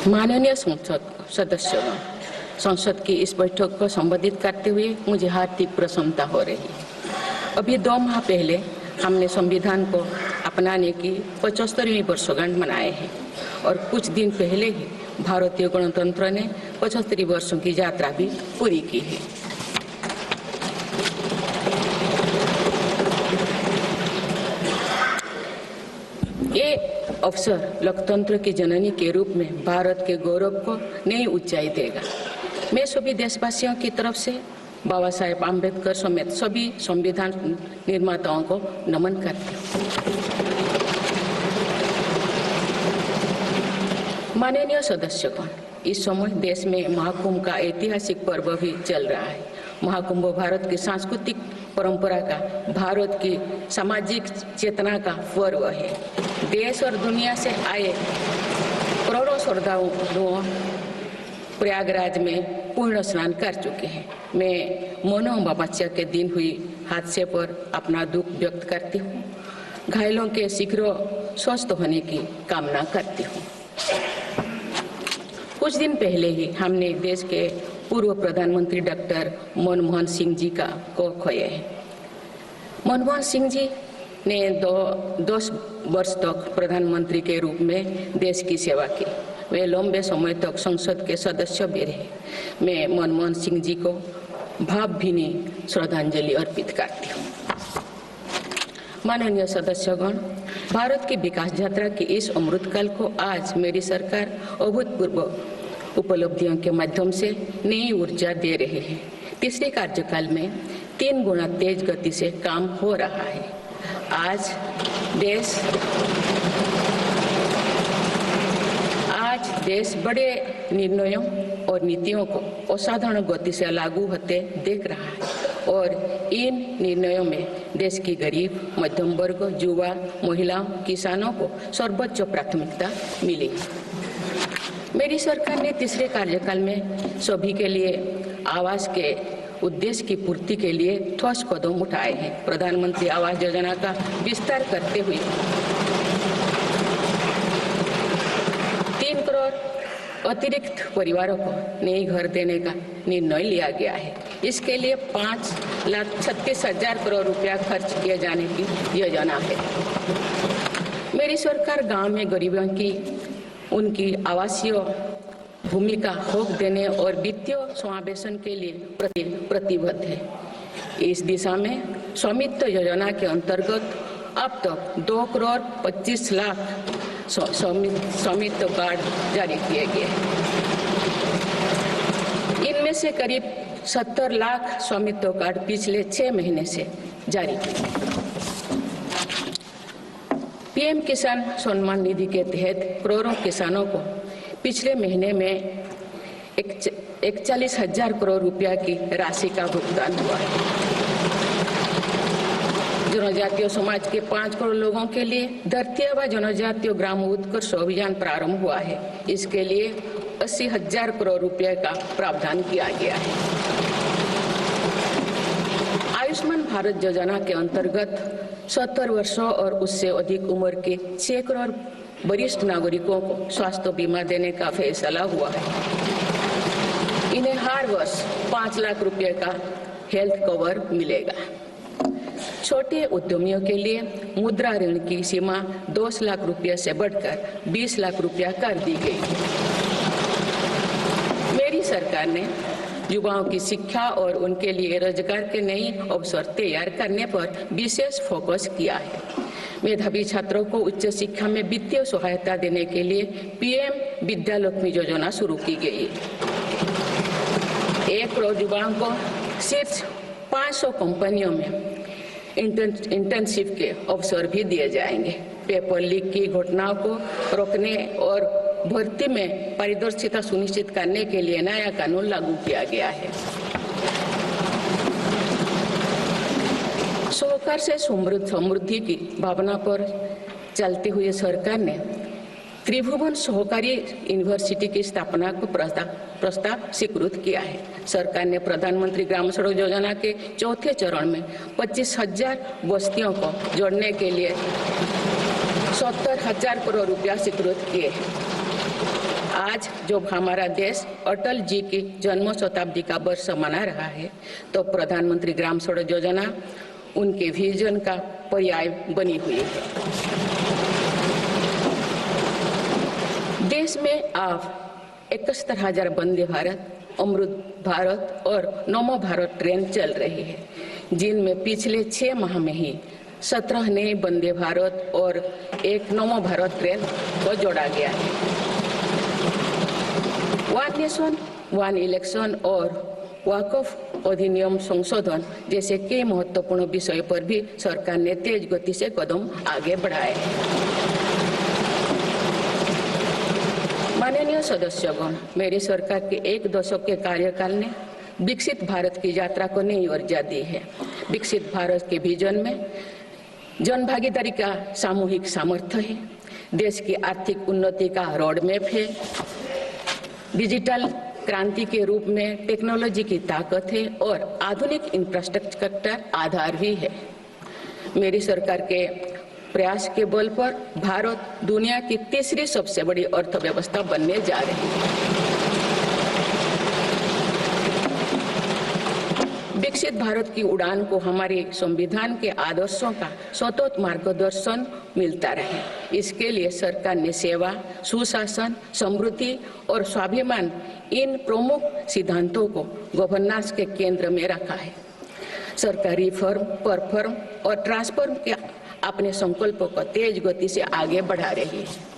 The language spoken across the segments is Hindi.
माननीय संसद सदस्यों, संसद की इस बैठक को संबोधित करते हुए मुझे हार्दिक प्रसन्नता हो रही है। अभी 2 माह पहले हमने संविधान को अपनाने की 75वीं वर्षगांठ मनाए हैं और कुछ दिन पहले ही भारतीय गणतंत्र ने 75 वर्षों की यात्रा भी पूरी की है। ये अवसर लोकतंत्र की जननी के रूप में भारत के गौरव को नई ऊंचाई देगा। मैं सभी देशवासियों की तरफ से बाबा साहेब आम्बेडकर समेत सभी संविधान निर्माताओं को नमन करती हूँ। माननीय सदस्यगण, इस समय देश में महाकुंभ का ऐतिहासिक पर्व भी चल रहा है। महाकुंभ भारत की सांस्कृतिक परंपरा का, भारत की सामाजिक चेतना का पर्व है। देश और दुनिया से आए करोड़ों श्रद्धालु प्रयागराज में पूर्ण स्नान कर चुके हैं। मैं मोनो अमावस्या के दिन हुई हादसे पर अपना दुख व्यक्त करती हूँ। घायलों के शीघ्र स्वस्थ होने की कामना करती हूँ। कुछ दिन पहले ही हमने देश के पूर्व प्रधानमंत्री डॉक्टर मनमोहन सिंह जी को खोया है। मनमोहन सिंह जी ने 10 वर्ष तक प्रधानमंत्री के रूप में देश की सेवा की। वे लंबे समय तक संसद के सदस्य भी रहे। मैं मनमोहन सिंह जी को भावभीनी श्रद्धांजलि अर्पित करती हूँ। माननीय सदस्यगण, भारत की विकास यात्रा की इस अमृतकाल को आज मेरी सरकार अभूतपूर्व उपलब्धियों के माध्यम से नई ऊर्जा दे रही है। तीसरे कार्यकाल में 3 गुना तेज गति से काम हो रहा है। आज देश बड़े निर्णयों और नीतियों को असाधारण गति से लागू होते देख रहा है और इन निर्णयों में देश की गरीब, मध्यम वर्ग, युवा, महिलाओं, किसानों को सर्वोच्च प्राथमिकता मिली। मेरी सरकार ने तीसरे कार्यकाल में सभी के लिए आवास के उद्देश्य की पूर्ति के लिए ठोस कदम उठाए हैं। प्रधानमंत्री आवास योजना का विस्तार करते हुए 3 करोड़ अतिरिक्त परिवारों को नए घर देने का निर्णय लिया गया है। इसके लिए 5,36,000 करोड़ रुपया खर्च किए जाने की योजना है। मेरी सरकार गांव में गरीबों की उनकी आवासीय भूमि का हक देने और वित्तीय समावेशन के लिए प्रतिबद्ध है। इस दिशा में स्वामित्व योजना के अंतर्गत अब तक 2 करोड़ 25 लाख स्वामित्व कार्ड जारी किए गए हैं। इनमें से करीब 70 लाख स्वामित्व कार्ड पिछले 6 महीने से जारी किए। पीएम किसान सम्मान निधि के तहत करोड़ों किसानों को पिछले महीने में 41,000 करोड़ रुपया की राशि का भुगतान हुआ है। जनजातीय समाज के 5 करोड़ लोगों के लिए धरती आबा जनजातीय ग्राम उत्कर्ष अभियान प्रारंभ हुआ है। इसके लिए 80,000 करोड़ रुपए का प्रावधान किया गया है। आयुष्मान भारत योजना के अंतर्गत 70 वर्षों और उससे अधिक उम्र के 6 करोड़ वरिष्ठ नागरिकों को स्वास्थ्य बीमा देने का फैसला हुआ है। इन्हें हर वर्ष 5 लाख रुपए का हेल्थ कवर मिलेगा। छोटे उद्यमियों के लिए मुद्रा ऋण की सीमा 10 लाख रुपए से बढ़कर 20 लाख रुपया कर दी गई है। मेरी सरकार ने युवाओं की शिक्षा और उनके लिए रोजगार के नए अवसर तैयार करने पर विशेष फोकस किया है। मेधावी छात्रों को उच्च शिक्षा में वित्तीय सहायता देने के लिए पीएम विद्यालक्ष्मी योजना शुरू की गई है। 1 करोड़ युवाओं को शीर्ष 500 कंपनियों में इंटर्नशिप के अवसर भी दिए जाएंगे। पेपर लीक की घटनाओं को रोकने और भर्ती में पारदर्शिता सुनिश्चित करने के लिए नया कानून लागू किया गया है। सहकार से समृद्धि की भावना पर चलते हुए सरकार ने त्रिभुवन सहकारी यूनिवर्सिटी की स्थापना को प्रस्ताव स्वीकृत किया है। सरकार ने प्रधानमंत्री ग्राम सड़क योजना के 4थे चरण में 25,000 बस्तियों को जोड़ने के लिए 70,000 करोड़ रुपया स्वीकृत किए हैं। आज जब हमारा देश अटल जी की जन्म शताब्दी का वर्ष मना रहा है, तो प्रधानमंत्री ग्राम सड़क योजना उनके विजन का पर्याय बनी हुई है। देश में अब 71,000 वंदे भारत, अमृत भारत और नमो भारत ट्रेन चल रही है, जिनमें पिछले 6 माह में ही 17 नए वंदे भारत और एक नमो भारत ट्रेन को जोड़ा गया है। वन नेशन वन इलेक्शन और वक्फ अधिनियम संशोधन जैसे कई महत्वपूर्ण विषयों पर भी सरकार ने तेज गति से कदम आगे बढ़ाए हैं। माननीय सदस्यगण, मेरी सरकार के 1 दशक के कार्यकाल ने विकसित भारत की यात्रा को नई ऊर्जा दी है। विकसित भारत के विजन में जन भागीदारी का सामूहिक सामर्थ्य है, देश की आर्थिक उन्नति का रोड मैप है, डिजिटल क्रांति के रूप में टेक्नोलॉजी की ताकत है और आधुनिक इंफ्रास्ट्रक्चर आधार भी है। मेरी सरकार के प्रयास के बल पर भारत दुनिया की तीसरी सबसे बड़ी अर्थव्यवस्था बनने जा रही है। विकसित भारत की उड़ान को हमारे संविधान के आदर्शों का सतत मार्गदर्शन मिलता रहे, इसके लिए सरकार ने सेवा, सुशासन, समृद्धि और स्वाभिमान इन प्रमुख सिद्धांतों को गवर्नेंस के केंद्र में रखा है। सरकारी फर्म, परफॉर्म और ट्रांसफॉर्म के अपने संकल्पों को तेज गति से आगे बढ़ा रही है।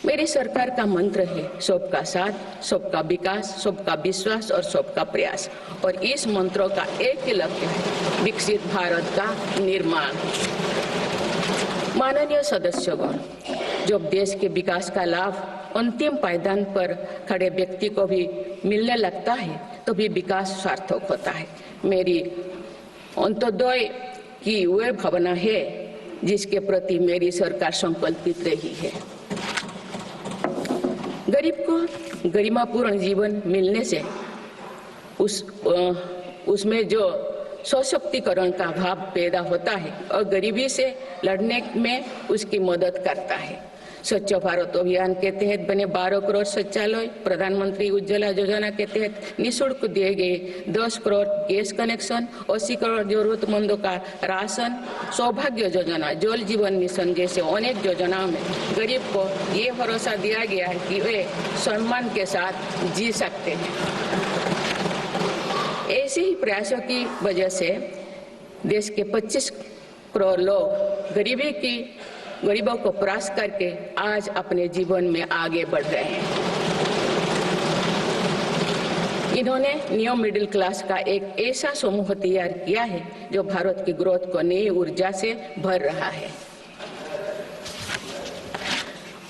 मेरी सरकार का मंत्र है सबका साथ, सबका विकास, सबका विश्वास और सबका प्रयास, और इस मंत्रों का एक ही लक्ष्य है, विकसित भारत का निर्माण। माननीय सदस्यगण, जब देश के विकास का लाभ अंतिम पायदान पर खड़े व्यक्ति को भी मिलने लगता है, तो भी विकास सार्थक होता है। मेरी अंत्योदय की वह भावना है जिसके प्रति मेरी सरकार संकल्पित रही है। गरीब को गरिमापूर्ण जीवन मिलने से उसमें जो सशक्तिकरण का भाव पैदा होता है और गरीबी से लड़ने में उसकी मदद करता है। स्वच्छ भारत अभियान के तहत बने 12 करोड़ शौचालय, प्रधानमंत्री उज्ज्वला योजना के तहत निःशुल्क दिए गए 10 करोड़ गैस कनेक्शन, 80 करोड़ जरूरतमंदों का राशन, सौभाग्य योजना, जल जीवन मिशन जैसे अनेक योजनाओं में गरीब को ये भरोसा दिया गया है कि वे सम्मान के साथ जी सकते हैं। ऐसे ही प्रयासों की वजह से देश के 25 करोड़ लोग गरीबों को परास्त करके आज अपने जीवन में आगे बढ़ रहे हैं। इन्होंने न्यू मिडिल क्लास का एक ऐसा समूह तैयार किया है जो भारत की ग्रोथ को नई ऊर्जा से भर रहा है।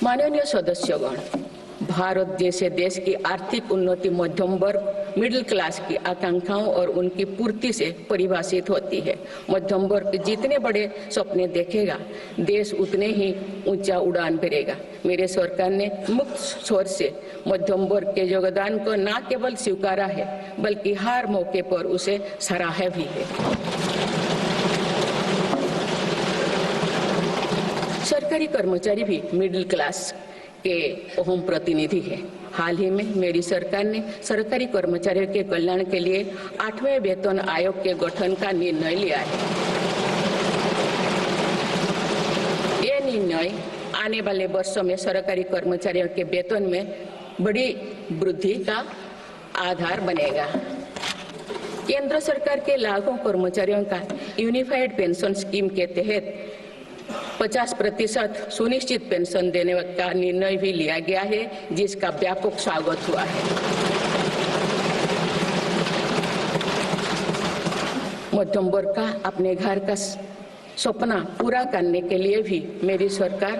माननीय सदस्यगण, भारत जैसे देश की आर्थिक उन्नति मध्यम वर्ग, मिडिल क्लास की आकांक्षाओं और उनकी पूर्ति से परिभाषित होती है। मध्यम वर्ग जितने बड़े सपने देखेगा, देश उतने ही ऊंचा उड़ान भरेगा। मेरे सरकार ने मुक्त स्वर से मध्यम वर्ग के योगदान को न केवल स्वीकारा है, बल्कि हर मौके पर उसे सराहा भी है। सरकारी कर्मचारी भी मिडिल क्लास के अहम प्रतिनिधि है। हाल ही में मेरी सरकार ने सरकारी कर्मचारियों के कल्याण के लिए 8वें वेतन आयोग के गठन का निर्णय लिया है। ये निर्णय आने वाले वर्षों में सरकारी कर्मचारियों के वेतन में बड़ी वृद्धि का आधार बनेगा। केंद्र सरकार के लाखों कर्मचारियों का यूनिफाइड पेंशन स्कीम के तहत 50% सुनिश्चित पेंशन देने का निर्णय भी लिया गया है, जिसका व्यापक स्वागत हुआ है। मध्यम वर्ग का अपने घर का सपना पूरा करने के लिए भी मेरी सरकार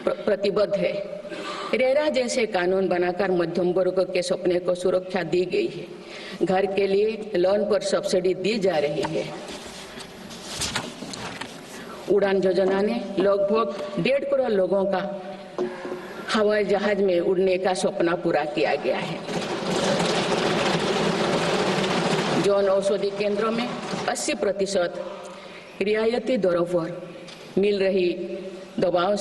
प्रतिबद्ध है। रेरा जैसे कानून बनाकर मध्यम वर्ग के सपने को सुरक्षा दी गई है। घर के लिए लोन पर सब्सिडी दी जा रही है। उड़ान योजना ने लगभग 1.5 करोड़ लोगों का हवाई जहाज में उड़ने का सपना पूरा किया गया है। जन औषधि केंद्रों में 80% रियायती दरों पर मिल रही दवाओं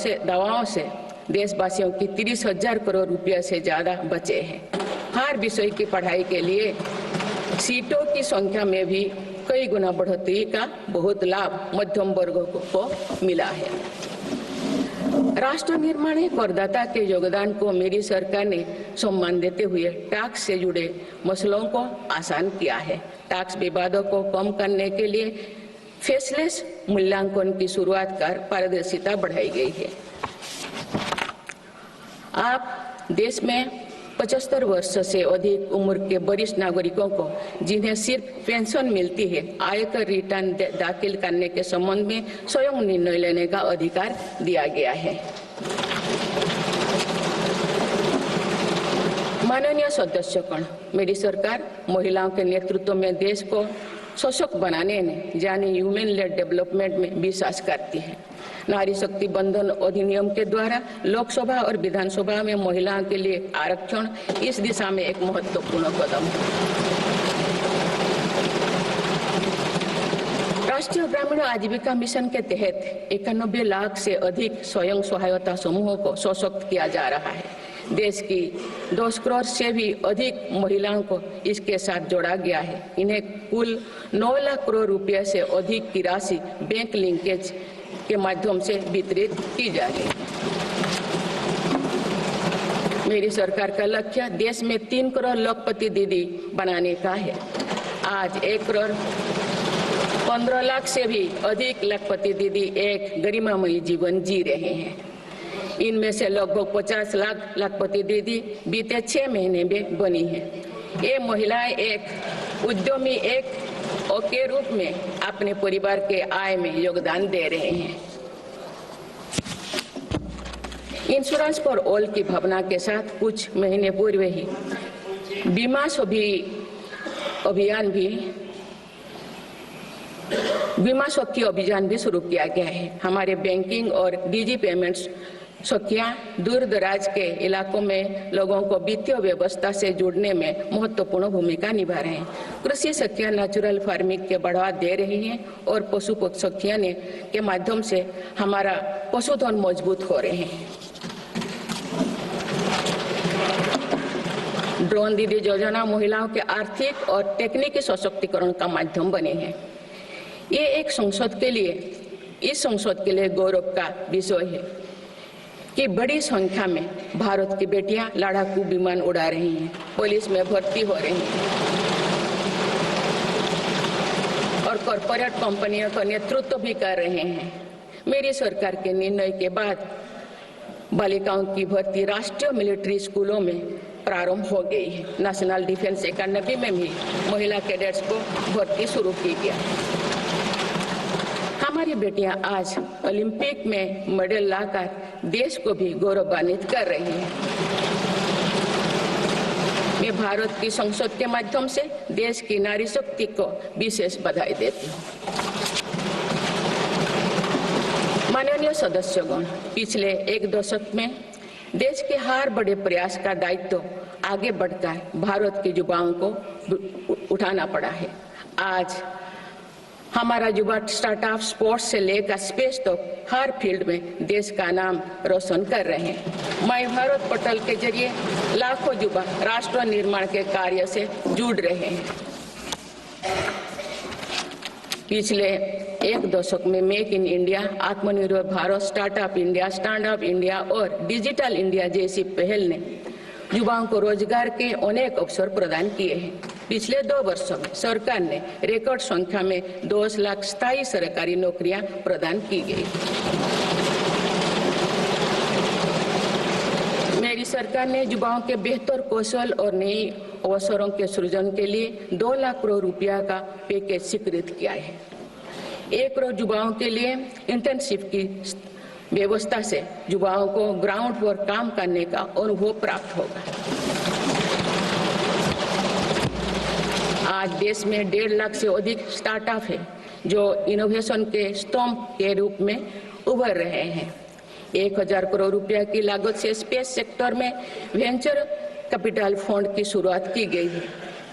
से देशवासियों की 30,000 करोड़ रुपया से ज्यादा बचे हैं। हर विषय की पढ़ाई के लिए सीटों की संख्या में भी कई गुना बढ़ोतरी का बहुत लाभ मध्यम वर्ग को मिला है। राष्ट्र निर्माण में करदाता के योगदान को मेरी सरकार ने सम्मान देते हुए टैक्स से जुड़े मसलों को आसान किया है। टैक्स विवादों को कम करने के लिए फेसलेस मूल्यांकन की शुरुआत कर पारदर्शिता बढ़ाई गई है। आप देश में 75 वर्ष से अधिक उम्र के वरिष्ठ नागरिकों को जिन्हें सिर्फ पेंशन मिलती है, आयकर रिटर्न दाखिल करने के संबंध में स्वयं निर्णय लेने का अधिकार दिया गया है। माननीय सदस्यगण, मेरी सरकार महिलाओं के नेतृत्व में देश को सशक्त बनाने में यानी ह्यूमन लेड डेवलपमेंट में विश्वास करती है। नारी शक्ति बंधन अधिनियम के द्वारा लोकसभा और विधानसभा में महिलाओं के लिए आरक्षण इस दिशा में एक महत्वपूर्ण कदम है। राष्ट्रीय ग्रामीण आजीविका मिशन के तहत 91 लाख से अधिक स्वयं सहायता समूहों को सशक्त किया जा रहा है। देश की 10 करोड़ से भी अधिक महिलाओं को इसके साथ जोड़ा गया है। इन्हें कुल 9 लाख करोड़ रुपए से अधिक की राशि बैंक लिंकेज के माध्यम से वितरित की जा रही है। मेरी सरकार का लक्ष्य देश में 3 करोड़ लखपति दीदी बनाने का है। आज 1 करोड़ 15 लाख से भी अधिक लखपति दीदी एक गरिमामयी जीवन जी रहे हैं। इनमें से लगभग 50 लाख लखपति दीदी बीते 6 महीने में बनी है। ये महिलाएं एक उद्यमी के रूप में अपने परिवार के आय में योगदान दे रहे हैं। इंश्योरेंस फॉर ऑल की भावना के साथ कुछ महीने पूर्व ही बीमा सखी अभियान भी शुरू किया गया है। हमारे बैंकिंग और डिजी पेमेंट्स सखियां दूर दराज के इलाकों में लोगों को वित्तीय व्यवस्था से जुड़ने में महत्वपूर्ण भूमिका निभा रहे हैं। कृषि सखियां नेचुरल फार्मिंग के बढ़ावा दे रही हैं और पशु सखियां के माध्यम से हमारा पशुधन मजबूत हो रहे हैं। ड्रोन दीदी योजना महिलाओं के आर्थिक और तकनीकी सशक्तिकरण का माध्यम बने हैं। ये इस संसद के लिए गौरव का विषय है कि बड़ी संख्या में भारत की बेटियां लड़ाकू विमान उड़ा रही हैं, पुलिस में भर्ती हो रही हैं और कॉरपोरेट कंपनियों का नेतृत्व भी कर रहे हैं। मेरी सरकार के निर्णय के बाद बालिकाओं की भर्ती राष्ट्रीय मिलिट्री स्कूलों में प्रारंभ हो गई है। नेशनल डिफेंस एकेडमी में भी महिला कैडेट्स को भर्ती शुरू की गई। हमारी बेटियां आज ओलंपिक में मेडल लाकर देश को भी गौरवान्वित कर रही हैं। मैं भारत की संसद के माध्यम से देश की नारी शक्ति को विशेष बधाई देती हूँ। माननीय सदस्यगण, पिछले 1 दशक में देश के हर बड़े प्रयास का दायित्व आगे बढ़कर भारत के युवाओं को उठाना पड़ा है। आज हमारा युवा स्टार्टअप स्पोर्ट्स से लेकर स्पेस तक हर फील्ड में देश का नाम रोशन कर रहे हैं। माय भारत पोर्टल के जरिए लाखों युवा राष्ट्र निर्माण के कार्य से जुड़ रहे हैं। पिछले 1 दशक में मेक इन इंडिया, आत्मनिर्भर Bharat, startup India, stand up India और डिजिटल इंडिया जैसी पहल ने युवाओं को रोजगार के अनेक अवसर प्रदान किए हैं। पिछले 2 वर्षों में सरकार ने रिकॉर्ड संख्या में 10 लाख स्थायी सरकारी नौकरियां प्रदान की गई। मेरी सरकार ने युवाओं के बेहतर कौशल और नए अवसरों के सृजन के लिए 2 लाख करोड़ रुपया का पैकेज स्वीकृत किया है। 1 करोड़ युवाओं के लिए इंटर्नशिप की व्यवस्था से युवाओं को ग्राउंड पर काम करने का अनुभव प्राप्त होगा। आज देश में 1.5 लाख से अधिक स्टार्टअप है जो इनोवेशन के स्तंभ के रूप में उभर रहे हैं। 1000 करोड़ रुपया की लागत से स्पेस सेक्टर में वेंचर कैपिटल फंड की शुरुआत की गई है।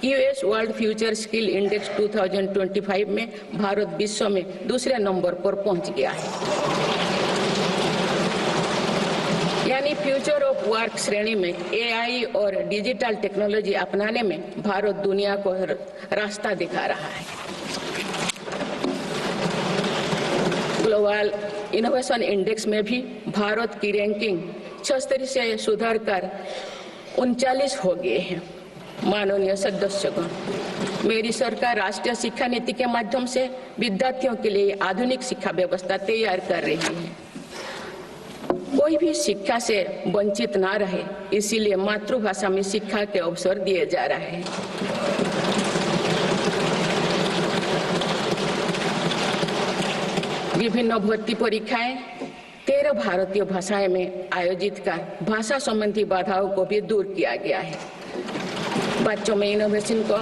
US world future skill index 2025 में भारत विश्व में दूसरे नंबर पर पहुंच गया है। यानी फ्यूचर ऑफ वर्क श्रेणी में एआई और डिजिटल टेक्नोलॉजी अपनाने में भारत दुनिया को रास्ता दिखा रहा है। ग्लोबल इनोवेशन इंडेक्स में भी भारत की रैंकिंग 76 से सुधरकर 39 हो गए हैं। माननीय सदस्यगण, मेरी सरकार राष्ट्रीय शिक्षा नीति के माध्यम से विद्यार्थियों के लिए आधुनिक शिक्षा व्यवस्था तैयार कर रही है। कोई भी शिक्षा से वंचित ना रहे, इसीलिए मातृभाषा में शिक्षा के अवसर दिए जा रहे हैं। विभिन्न भर्ती परीक्षाएं 13 भारतीय भाषाएं में आयोजित कर भाषा संबंधी बाधाओं को भी दूर किया गया है। बच्चों में इनोवेशन को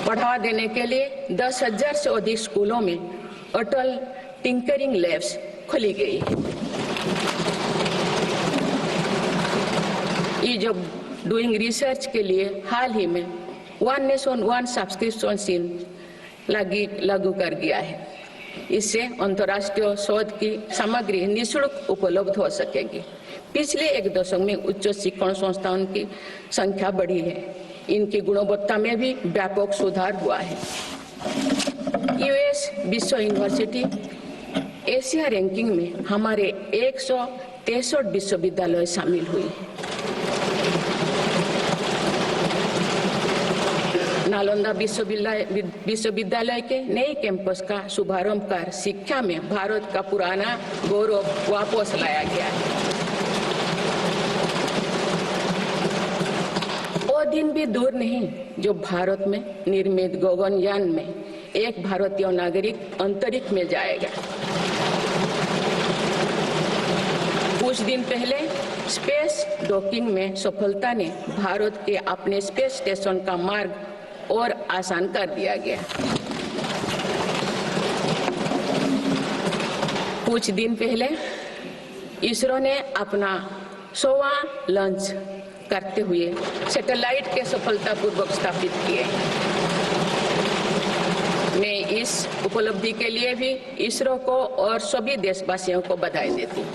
बढ़ावा देने के लिए 10,000 से अधिक स्कूलों में अटल टिंकरिंग लैब्स खोली गई है। ईज ऑफ डूइंग रिसर्च के लिए हाल ही में one nation one subscription scheme लागू कर दिया है। इससे अंतर्राष्ट्रीय शोध की सामग्री निःशुल्क उपलब्ध हो सकेगी। पिछले एक दशक में उच्च शिक्षण संस्थानों की संख्या बढ़ी है। इनकी गुणवत्ता में भी व्यापक सुधार हुआ है। यूएस विश्व यूनिवर्सिटी एशिया रैंकिंग में हमारे 163 विश्वविद्यालय शामिल हुई है। नालंदा विश्वविद्यालय के नए कैंपस का शुभारंभ कर शिक्षा में भारत का पुराना गौरव वापस लाया गया है। वो दिन भी दूर नहीं जो भारत में निर्मित गगनयान में एक भारतीय नागरिक अंतरिक्ष में जाएगा। कुछ दिन पहले स्पेस डॉकिंग में सफलता ने भारत के अपने स्पेस स्टेशन का मार्ग और आसान कर दिया गया। कुछ दिन पहले इसरो ने अपना 100वां लॉन्च करते हुए सैटेलाइट के सफलतापूर्वक स्थापित किए। मैं इस उपलब्धि के लिए भी इसरो को और सभी देशवासियों को बधाई देती हूँ।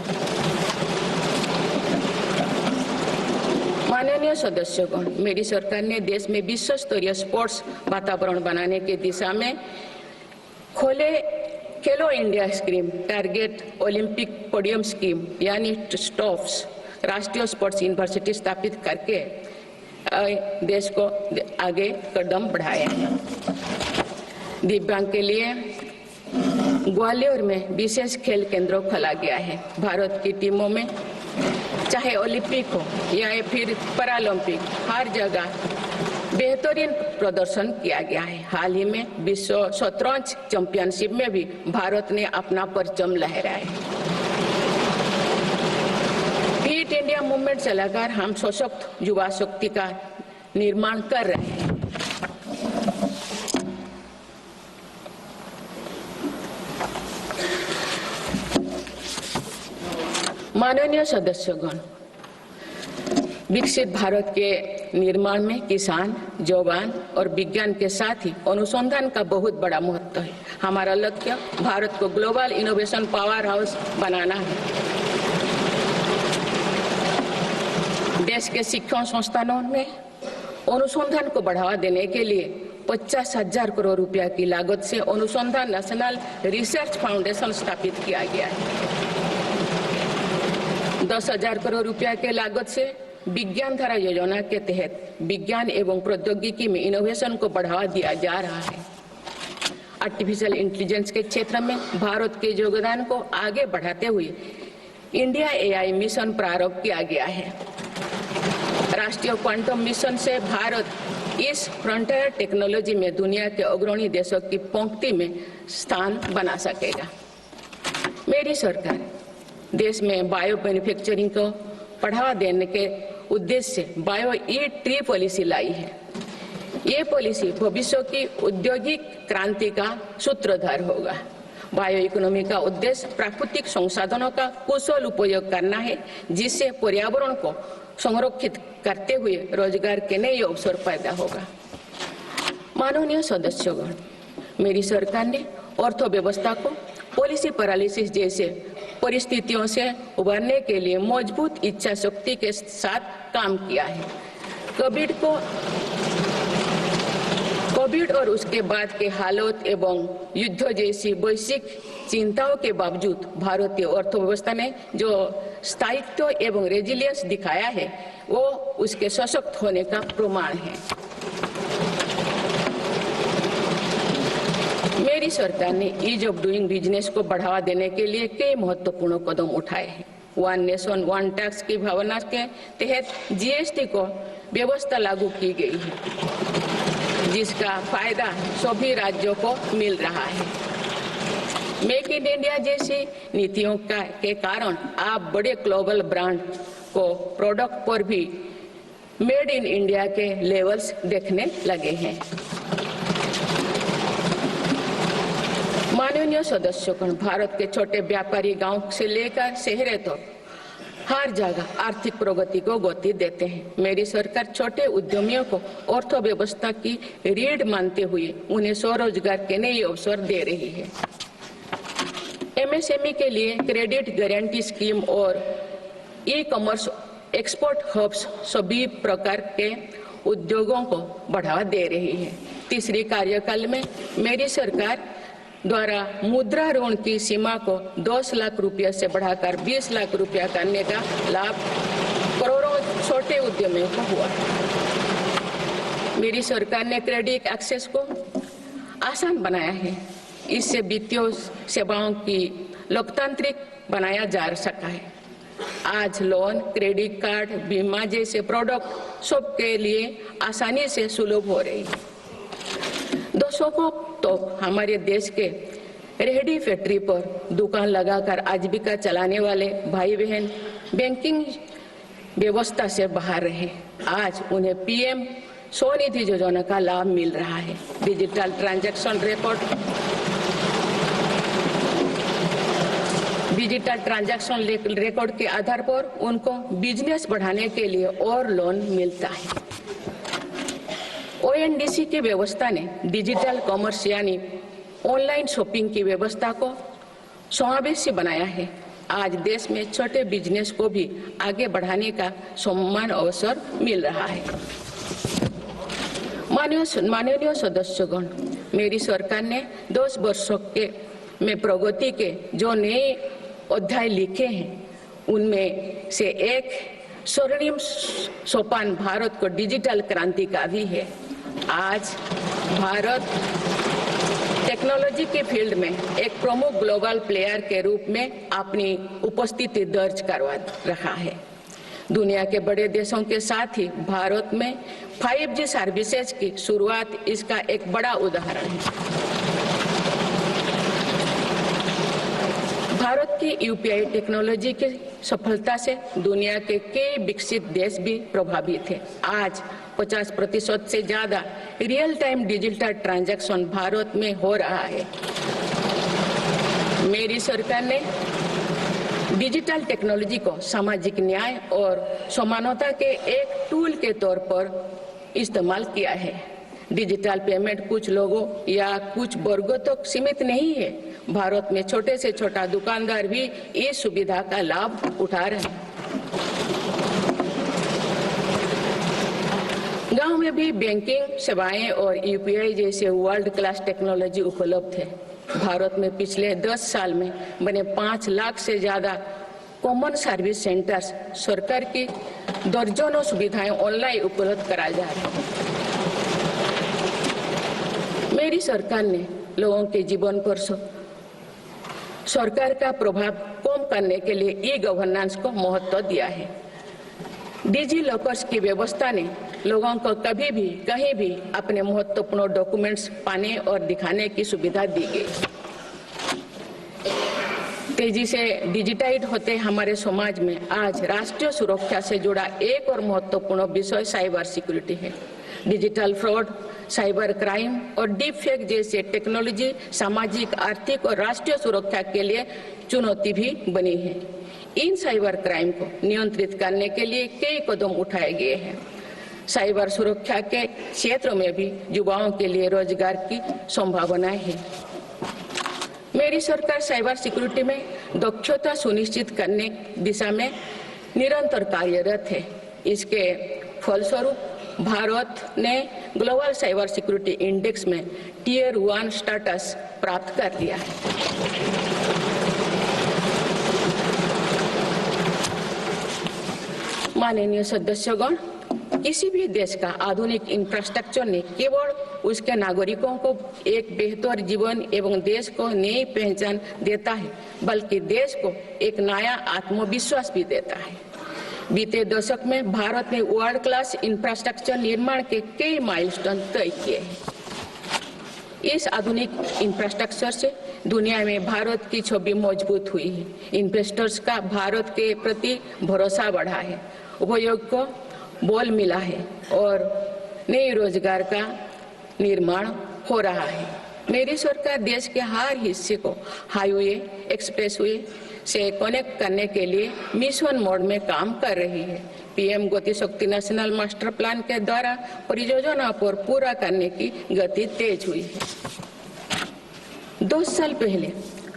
माननीय सदस्यगण, मेरी सरकार ने देश में विश्व स्तरीय स्पोर्ट्स वातावरण बनाने की दिशा में खोले खेलो India scheme, target Olympic podium scheme यानी स्टॉप्स राष्ट्रीय स्पोर्ट्स यूनिवर्सिटी स्थापित करके देश को आगे कदम बढ़ाया है। दिव्यांग के लिए ग्वालियर में विशेष खेल केंद्र खोला गया है। भारत की टीमों में चाहे ओलंपिक हो या फिर पैरालंपिक, हर जगह बेहतरीन प्रदर्शन किया गया है। हाल ही में विश्व शतरंज चैंपियनशिप में भी भारत ने अपना परचम लहराया है। फिट इंडिया मूवमेंट चलाकर हम सशक्त युवा शक्ति का निर्माण कर रहे हैं। माननीय सदस्यगण, विकसित भारत के निर्माण में किसान, जवान और विज्ञान के साथ ही अनुसंधान का बहुत बड़ा महत्व है। हमारा लक्ष्य भारत को ग्लोबल इनोवेशन पावर हाउस बनाना है। देश के शिक्षण संस्थानों में अनुसंधान को बढ़ावा देने के लिए 50,000 करोड़ रुपया की लागत से अनुसंधान नेशनल रिसर्च फाउंडेशन स्थापित किया गया है। 10,000 करोड़ रुपया के लागत से विज्ञान धारा योजना के तहत विज्ञान एवं प्रौद्योगिकी में इनोवेशन को बढ़ावा दिया जा रहा है। आर्टिफिशियल इंटेलिजेंस के क्षेत्र में भारत के योगदान को आगे बढ़ाते हुए इंडिया एआई मिशन प्रारंभ किया गया है। राष्ट्रीय क्वांटम मिशन से भारत इस फ्रंटियर टेक्नोलॉजी में दुनिया के अग्रणी देशों की पंक्ति में स्थान बना सकेगा। मेरी सरकार देश में बायो मैन्युफैक्चरिंग को बढ़ावा देने के उद्देश्य से बायो ई ट्री पॉलिसी लाई है। ये पॉलिसी भविष्य की औद्योगिक क्रांति का सूत्रधार होगा। बायो इकोनॉमी का उद्देश्य प्राकृतिक संसाधनों का कुशल उपयोग करना है, जिससे पर्यावरण को संरक्षित करते हुए रोजगार के नए अवसर पैदा होगा। माननीय सदस्यगण, मेरी सरकार ने अर्थव्यवस्था को पॉलिसी पैरालिसिस जैसे परिस्थितियों से उबरने के लिए मजबूत इच्छा शक्ति के साथ काम किया है। कोविड और उसके बाद के हालात एवं युद्ध जैसी वैश्विक चिंताओं के बावजूद भारतीय अर्थव्यवस्था ने जो स्थायित्व एवं रेजिलियंस दिखाया है वो उसके सशक्त होने का प्रमाण है। मेरी सरकार ने ईज ऑफ डूइंग बिजनेस को बढ़ावा देने के लिए कई महत्वपूर्ण कदम उठाए हैं। वन नेशन वन टैक्स की भावना के तहत जीएसटी को व्यवस्था लागू की गई है, जिसका फायदा सभी राज्यों को मिल रहा है। मेक इन इंडिया जैसी नीतियों के कारण आप बड़े ग्लोबल ब्रांड को प्रोडक्ट पर भी मेड इन इंडिया के लेवल्स देखने लगे हैं। माननीय सदस्यगण, भारत के छोटे व्यापारी गांव से लेकर शहरों तक हर जगह आर्थिक प्रगति को गति देते हैं। मेरी सरकार छोटे उद्यमियों को अर्थव्यवस्था की रीढ़ मानते हुए उन्हें स्वरोजगार के नए अवसर दे रही है। एमएसएमई के लिए क्रेडिट गारंटी स्कीम और ई कॉमर्स एक्सपोर्ट हब्स सभी प्रकार के उद्योगों को बढ़ावा दे रही है। तीसरी कार्यकाल में मेरी सरकार द्वारा मुद्रा ऋण की सीमा को 10 लाख रुपये से बढ़ाकर 20 लाख रुपया करने का लाभ करोड़ों छोटे उद्यमियों को हुआ। मेरी सरकार ने क्रेडिट एक्सेस को आसान बनाया है। इससे वित्तीय सेवाओं की लोकतांत्रिक बनाया जा सका है। आज लोन, क्रेडिट कार्ड, बीमा जैसे प्रोडक्ट सबके लिए आसानी से सुलभ हो रही है। दशकों तो हमारे देश के रेहड़ी फैक्ट्री पर दुकान लगाकर आजीविका चलाने वाले भाई बहन बैंकिंग व्यवस्था से बाहर रहे। आज उन्हें पीएम स्वनिधि योजना का लाभ मिल रहा है। डिजिटल ट्रांजैक्शन रिकॉर्ड के आधार पर उनको बिजनेस बढ़ाने के लिए और लोन मिलता है। ओएनडीसी की व्यवस्था ने डिजिटल कॉमर्स यानी ऑनलाइन शॉपिंग की व्यवस्था को समावेशी बनाया है। आज देश में छोटे बिजनेस को भी आगे बढ़ाने का समान अवसर मिल रहा है। माननीय सदस्यगण, मेरी सरकार ने 10 वर्षों में प्रगति के जो नए अध्याय लिखे हैं उनमें से एक स्वर्णिम सोपान भारत को डिजिटल क्रांति का भी है। आज भारत टेक्नोलॉजी के फील्ड में एक प्रमुख ग्लोबल प्लेयर के रूप में अपनी उपस्थिति दर्ज करवा रहा है। दुनिया के बड़े देशों के साथ ही भारत में 5G सर्विसेज की शुरुआत इसका एक बड़ा उदाहरण है। भारत की यूपीआई टेक्नोलॉजी की सफलता से दुनिया के कई विकसित देश भी प्रभावित हैं। आज 50% से ज्यादा real time digital transaction Bharat में हो रहा है। मेरी सरकार ने डिजिटल टेक्नोलॉजी को सामाजिक न्याय और समानता के एक टूल के तौर पर इस्तेमाल किया है। डिजिटल पेमेंट कुछ लोगों या कुछ वर्गों तक सीमित नहीं है। भारत में छोटे से छोटा दुकानदार भी इस सुविधा का लाभ उठा रहे हैं। गांव में भी बैंकिंग सेवाएं और यूपीआई जैसे वर्ल्ड क्लास टेक्नोलॉजी उपलब्ध है। भारत में पिछले 10 साल में बने 5 लाख से ज्यादा कॉमन सर्विस सेंटर्स सरकार की दर्जनों सुविधाएं ऑनलाइन उपलब्ध कराई जा रही है। मेरी सरकार ने लोगों के जीवन पर सरकार का प्रभाव कम करने के लिए ई गवर्नेंस को महत्व दिया है। डिजी लॉकर्स की व्यवस्था ने लोगों को कभी भी कहीं भी अपने महत्वपूर्ण डॉक्यूमेंट्स पाने और दिखाने की सुविधा दी गई। तेजी से डिजिटाइज होते हमारे समाज में आज राष्ट्रीय सुरक्षा से जुड़ा एक और महत्वपूर्ण विषय साइबर सिक्योरिटी है। डिजिटल फ्रॉड, साइबर क्राइम और डीप फेक जैसे टेक्नोलॉजी सामाजिक, आर्थिक और राष्ट्रीय सुरक्षा के लिए चुनौती भी बनी है। इन साइबर क्राइम को नियंत्रित करने के लिए कई कदम उठाए गए हैं। साइबर सुरक्षा के क्षेत्र में भी युवाओं के लिए रोजगार की संभावनाएं हैं। मेरी सरकार साइबर सिक्योरिटी में दक्षता सुनिश्चित करने दिशा में निरंतर कार्यरत है। इसके फलस्वरूप भारत ने ग्लोबल साइबर सिक्योरिटी इंडेक्स में टियर 1 स्टेटस प्राप्त कर लिया है। माननीय सदस्यगण, किसी भी देश का आधुनिक इंफ्रास्ट्रक्चर ने केवल उसके नागरिकों को एक बेहतर जीवन एवं देश को नई पहचान देता है, बल्कि देश को एक नया आत्मविश्वास भी देता है। बीते दशक में भारत ने वर्ल्ड क्लास इंफ्रास्ट्रक्चर निर्माण के कई माइलस्टोन तय किए हैं। इस आधुनिक इंफ्रास्ट्रक्चर से दुनिया में भारत की छवि मजबूत हुई है। इन्वेस्टर्स का भारत के प्रति भरोसा बढ़ा है, उपयोग को बल मिला है और नए रोजगार का निर्माण हो रहा है। मेरी सरकार देश के हर हिस्से को हाईवे, एक्सप्रेसवे से कनेक्ट करने के लिए मिशन मोड में काम कर रही है। पीएम गति शक्ति नेशनल मास्टर प्लान के द्वारा परियोजना पर पूरा करने की गति तेज हुई है। 2 साल पहले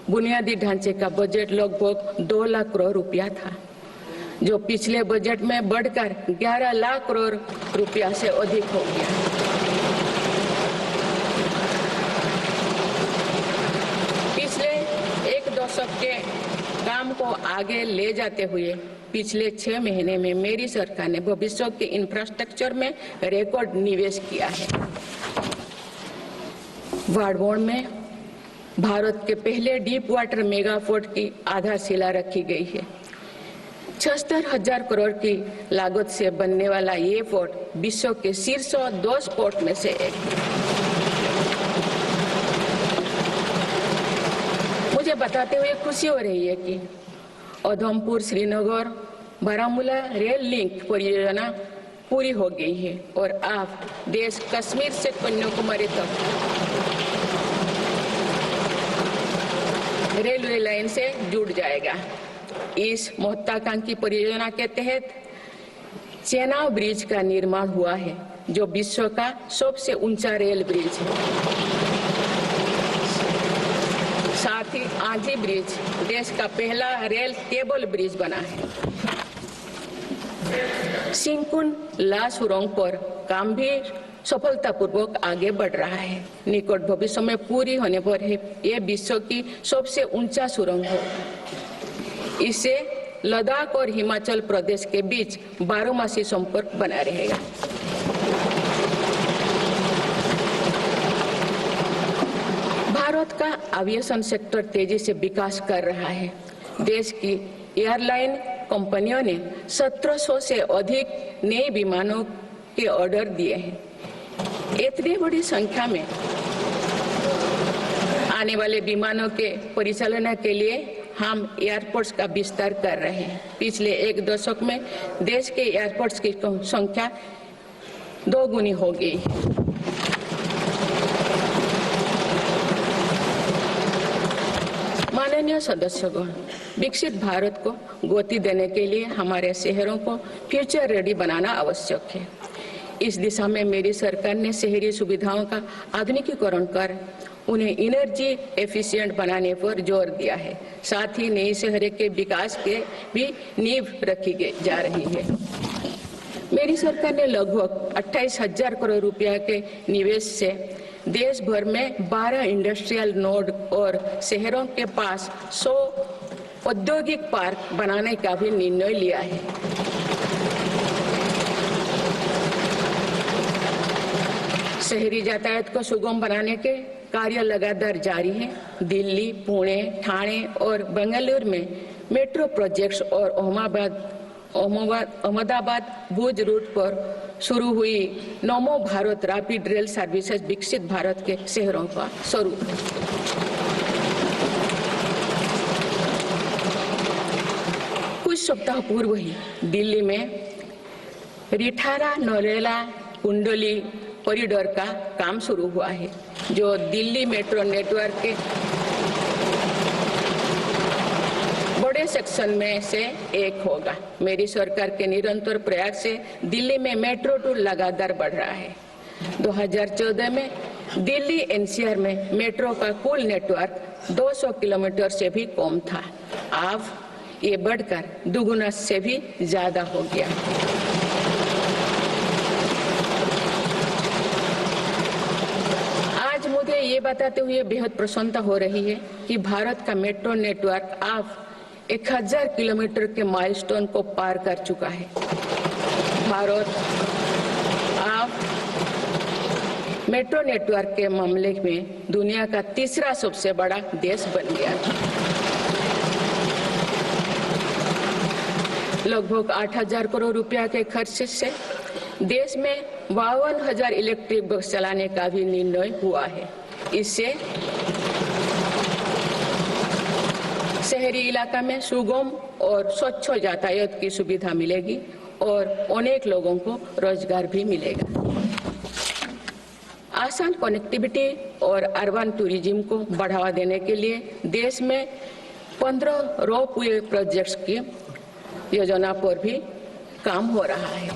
बुनियादी ढांचे का बजट लगभग 2 लाख करोड़ रुपया था, जो पिछले बजट में बढ़कर 11 लाख करोड़ रुपया से अधिक हो गया। पिछले 1 दशक के काम को आगे ले जाते हुए पिछले 6 महीने में मेरी सरकार ने भविष्य के इंफ्रास्ट्रक्चर में रिकॉर्ड निवेश किया है। वाडवोन में भारत के पहले डीप वाटर मेगा पोर्ट की आधारशिला रखी गई है। 76,000 करोड़ की लागत से बनने वाला ये पोर्ट विश्व के शीर्ष 10 पोर्ट में से एक है। मुझे बताते हुए खुशी हो रही है कि उधमपुर श्रीनगर बारामूला रेल लिंक परियोजना पूरी हो गई है और अब देश कश्मीर से कन्याकुमारी तक रेलवे लाइन से जुड़ जाएगा। इस महत्वाकांक्षी परियोजना के तहत चेनाब ब्रिज का निर्माण हुआ है, जो विश्व का सबसे ऊंचा रेल ब्रिज है। साथ ही आंधी ब्रिज देश का पहला रेल केबल ब्रिज बना है। सिंकुन ला सुरंग पर काम भी सफलतापूर्वक आगे बढ़ रहा है। निकट भविष्य में पूरी होने पर यह विश्व की सबसे ऊंचा सुरंग होगा। इससे लद्दाख और हिमाचल प्रदेश के बीच 12मासी संपर्क बना रहेगा। भारत का एविएशन सेक्टर तेजी से विकास कर रहा है। देश की एयरलाइन कंपनियों ने 1700 से अधिक नए विमानों के ऑर्डर दिए हैं। इतनी बड़ी संख्या में आने वाले विमानों के परिचालन के लिए हम एयरपोर्ट्स का विस्तार कर रहे हैं। पिछले 1 दशक में देश के एयरपोर्ट्स की संख्या 2 गुनी हो गई। माननीय सदस्यगण, विकसित भारत को गति देने के लिए हमारे शहरों को फ्यूचर रेडी बनाना आवश्यक है। इस दिशा में मेरी सरकार ने शहरी सुविधाओं का आधुनिकीकरण कर उन्हें एनर्जी एफिशिएंट बनाने पर जोर दिया है। साथ ही नई शहरों के विकास के भी नींव रखी जा रही है। मेरी सरकार ने लगभग 28,000 करोड़ रुपया के निवेश से देश भर में 12 इंडस्ट्रियल नोड और शहरों के पास 100 औद्योगिक पार्क बनाने का भी निर्णय लिया है। शहरी यातायात को सुगम बनाने के कार्य लगातार जारी है। दिल्ली, पुणे, ठाणे और बेंगलुरु में मेट्रो प्रोजेक्ट्स और अहमदाबाद भुज रूट पर शुरू हुई नमो भारत रैपिड रेल सर्विसेज विकसित भारत के शहरों का स्वरूप है। कुछ सप्ताह पूर्व ही दिल्ली में रिठारा नरेला कुंडली कॉरिडोर का काम शुरू हुआ है, जो दिल्ली मेट्रो नेटवर्क के बड़े सेक्शन में से एक होगा। मेरी सरकार के निरंतर प्रयास से दिल्ली में मेट्रो टूर लगातार बढ़ रहा है। 2014 में दिल्ली एनसीआर में मेट्रो का कुल नेटवर्क 200 किलोमीटर से भी कम था। अब ये बढ़कर दुगुना से भी ज्यादा हो गया। आज मुझे ये बताते हुए बेहद प्रसन्नता हो रही है कि भारत का मेट्रो नेटवर्क अब 1000 किलोमीटर के माइलस्टोन को पार कर चुका है। भारत अब मेट्रो नेटवर्क के मामले में दुनिया का तीसरा सबसे बड़ा देश बन गया है। लगभग 8000 करोड़ रुपया के खर्च से देश में 52,000 इलेक्ट्रिक बस चलाने का भी निर्णय हुआ है। इससे शहरी इलाका में सुगम और स्वच्छ यातायात की सुविधा मिलेगी और अनेक लोगों को रोजगार भी मिलेगा। आसान कनेक्टिविटी और अर्बन टूरिज्म को बढ़ावा देने के लिए देश में 15 रोपवे प्रोजेक्ट्स की योजना पर भी काम हो रहा है।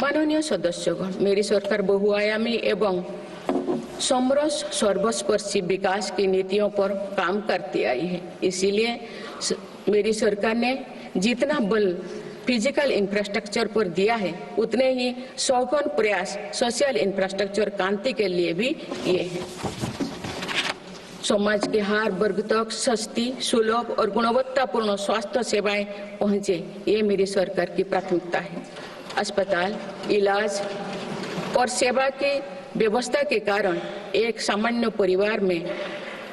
माननीय सदस्यगण, मेरी सरकार बहुआयामी एवं समरस सर्वस्पर्शी विकास की नीतियों पर काम करती आई है। इसीलिए मेरी सरकार ने जितना बल फिजिकल इंफ्रास्ट्रक्चर पर दिया है, उतने ही सौगन प्रयास सोशल इंफ्रास्ट्रक्चर क्रांति के लिए भी किए हैं। समाज के हर वर्ग तक सस्ती, सुलभ और गुणवत्तापूर्ण स्वास्थ्य सेवाएं पहुंचे, ये मेरी सरकार की प्राथमिकता है। अस्पताल, इलाज और सेवा की व्यवस्था के कारण एक सामान्य परिवार में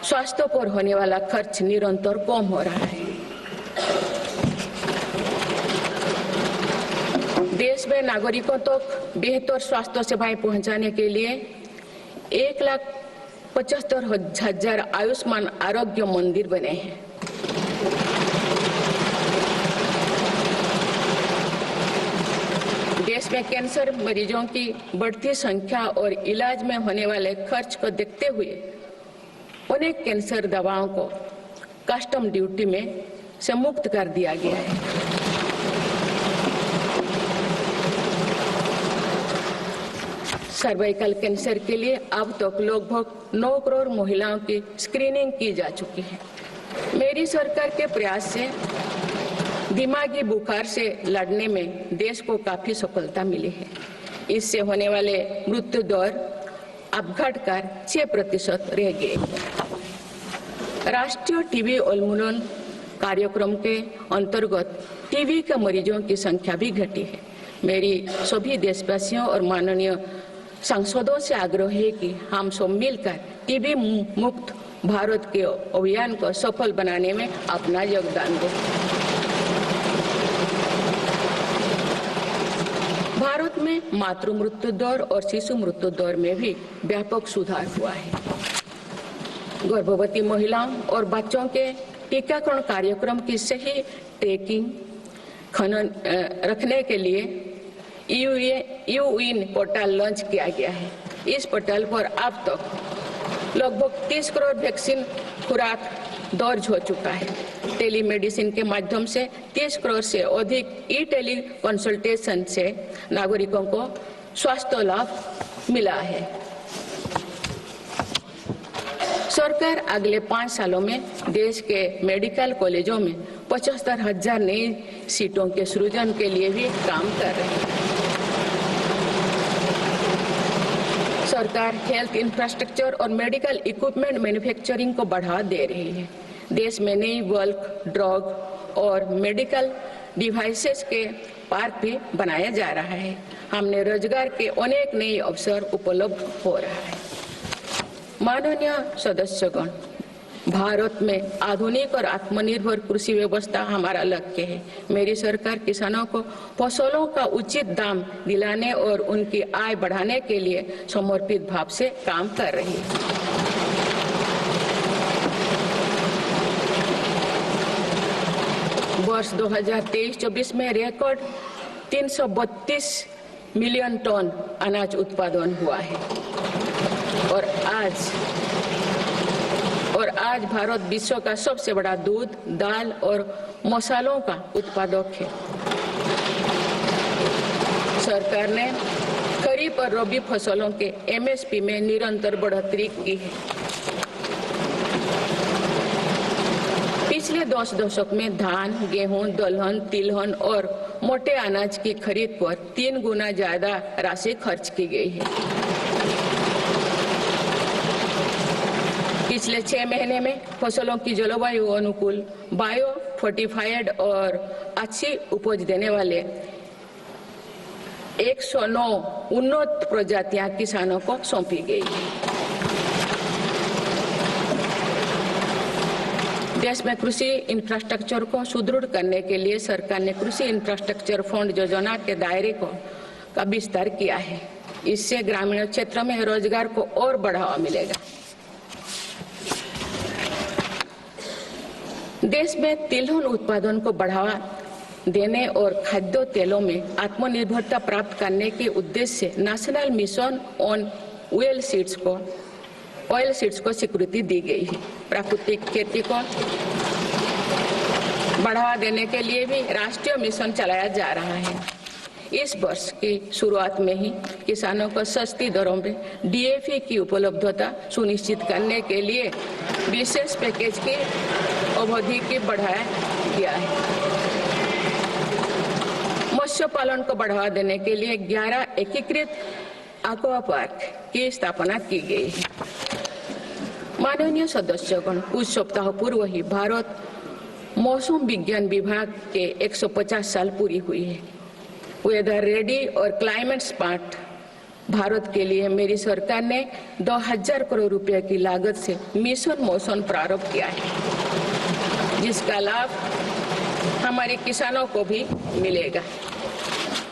स्वास्थ्य पर होने वाला खर्च निरंतर कम हो रहा है। देश में नागरिकों तक बेहतर स्वास्थ्य सेवाएं पहुंचाने के लिए 1,75,000 आयुष्मान आरोग्य मंदिर बने हैं। देश में कैंसर मरीजों की बढ़ती संख्या और इलाज में होने वाले खर्च को देखते हुए अनेक कैंसर दवाओं को कस्टम ड्यूटी में से मुक्त कर दिया गया है। सर्वाइकल कैंसर के लिए अब तक लगभग 9 करोड़ महिलाओं की स्क्रीनिंग की जा चुकी है। मेरी सरकार के प्रयास से दिमागी बुखार से लड़ने में देश को काफी सफलता मिली है। इससे होने वाले मृत्यु दर अब घटकर 6% रह गए। राष्ट्रीय टीबी उन्मूलन कार्यक्रम के अंतर्गत टीबी के मरीजों की संख्या भी घटी है। मेरी सभी देशवासियों और माननीय सांसदों से आग्रह है कि हम सब मिलकर टीबी मुक्त भारत के अभियान को सफल बनाने में अपना योगदान दें। भारत में मातृ मृत्यु दर और शिशु मृत्यु दर में भी व्यापक सुधार हुआ है। गर्भवती महिलाओं और बच्चों के टीकाकरण कार्यक्रम की सही ट्रैकिंग रखने के लिए यूइन पोर्टल लॉन्च किया गया है। इस पोर्टल पर अब तक लगभग 30 करोड़ वैक्सीन खुराक दर्ज हो चुका है। टेलीमेडिसिन के माध्यम से 30 करोड़ से अधिक ई टेली कंसल्टेशन से नागरिकों को स्वास्थ्य लाभ मिला है। सरकार अगले 5 सालों में देश के मेडिकल कॉलेजों में 75,000 नई सीटों के सृजन के लिए भी काम कर रही है। सरकार हेल्थ इंफ्रास्ट्रक्चर और मेडिकल इक्विपमेंट मैन्युफैक्चरिंग को बढ़ावा दे रही है। देश में नई बल्क ड्रग और मेडिकल डिवाइसेस के पार्क भी बनाया जा रहा है। हमने रोजगार के अनेक नए अवसर उपलब्ध हो रहा है। माननीय सदस्यगण, भारत में आधुनिक और आत्मनिर्भर कृषि व्यवस्था हमारा लक्ष्य है। मेरी सरकार किसानों को फसलों का उचित दाम दिलाने और उनकी आय बढ़ाने के लिए समर्पित भाव से काम कर रही है। वर्ष 2023-24 में रिकॉर्ड 332 मिलियन टन अनाज उत्पादन हुआ है और आज भारत विश्व का सबसे बड़ा दूध, दाल और मसालों का उत्पादक है। सरकार ने खरीफ और रबी फसलों के एमएसपी में निरंतर बढ़ोतरी की है। पिछले 10 दशक में धान, गेहूं, दलहन, तिलहन और मोटे अनाज की खरीद पर 3 गुना ज्यादा राशि खर्च की गई है। पिछले 6 महीने में फसलों की जलवायु अनुकूल, बायो फोर्टिफाइड और अच्छी उपज देने वाले 109 उन्नत प्रजातियां किसानों को सौंपी गई है। देश में कृषि इंफ्रास्ट्रक्चर को सुदृढ़ करने के लिए सरकार ने कृषि इंफ्रास्ट्रक्चर फंड योजना के दायरे का विस्तार किया है। इससे ग्रामीण क्षेत्र में रोजगार को और बढ़ावा मिलेगा। देश में तिलहन उत्पादन को बढ़ावा देने और खाद्य तेलों में आत्मनिर्भरता प्राप्त करने के उद्देश्य से national mission on oil seeds को स्वीकृति दी गई है। प्राकृतिक खेती को बढ़ावा देने के लिए भी राष्ट्रीय मिशन चलाया जा रहा है। इस वर्ष की शुरुआत में ही किसानों को सस्ती दरों में डीएपी की उपलब्धता सुनिश्चित करने के लिए विशेष पैकेज की अवधि की बढ़ाया गया है। मत्स्य पालन को बढ़ावा देने के लिए 11 एकीकृत एक्वा पार्क की स्थापना की गई है। माननीय सदस्यगण, कुछ सप्ताह पूर्व ही भारत मौसम विज्ञान विभाग के 150 साल पूरी हुई है। वेदर रेडी और क्लाइमेट स्मार्ट भारत के लिए मेरी सरकार ने 2000 करोड़ रुपए की लागत से मिशन मौसम प्रारंभ किया है, जिसका लाभ हमारे किसानों को भी मिलेगा।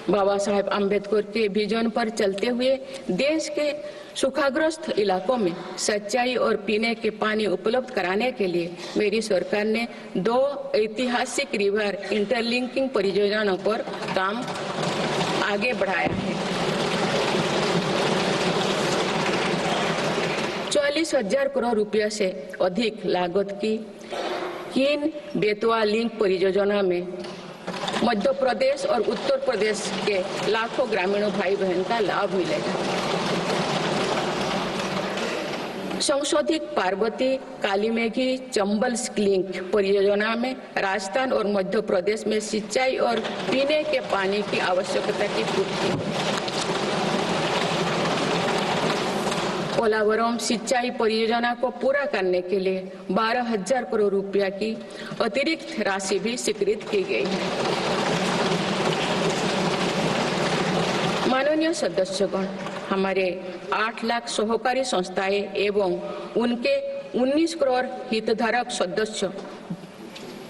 बाबा साहेब आम्बेडकर के विजन पर चलते हुए देश के सूखाग्रस्त इलाकों में सिंचाई और पीने के पानी उपलब्ध कराने के लिए मेरी सरकार ने 2 ऐतिहासिक रिवर इंटरलिंकिंग परियोजनाओं पर काम आगे बढ़ाया है। 40,000 करोड़ रुपया से अधिक लागत की 3 बेतवा लिंक परियोजना में मध्य प्रदेश और उत्तर प्रदेश के लाखों ग्रामीण भाई बहन का लाभ मिलेगा। संशोधित पार्वती कालीमेघी चंबल लिंक परियोजना में राजस्थान और मध्य प्रदेश में सिंचाई और पीने के पानी की आवश्यकता की पूर्ति। पोलावरम सिंचाई परियोजना को पूरा करने के लिए 12,000 करोड़ रुपया की अतिरिक्त राशि भी स्वीकृत की गई है। माननीय सदस्यगण, हमारे 8 लाख सहकारी संस्थाएं एवं उनके 19 करोड़ हितधारक सदस्य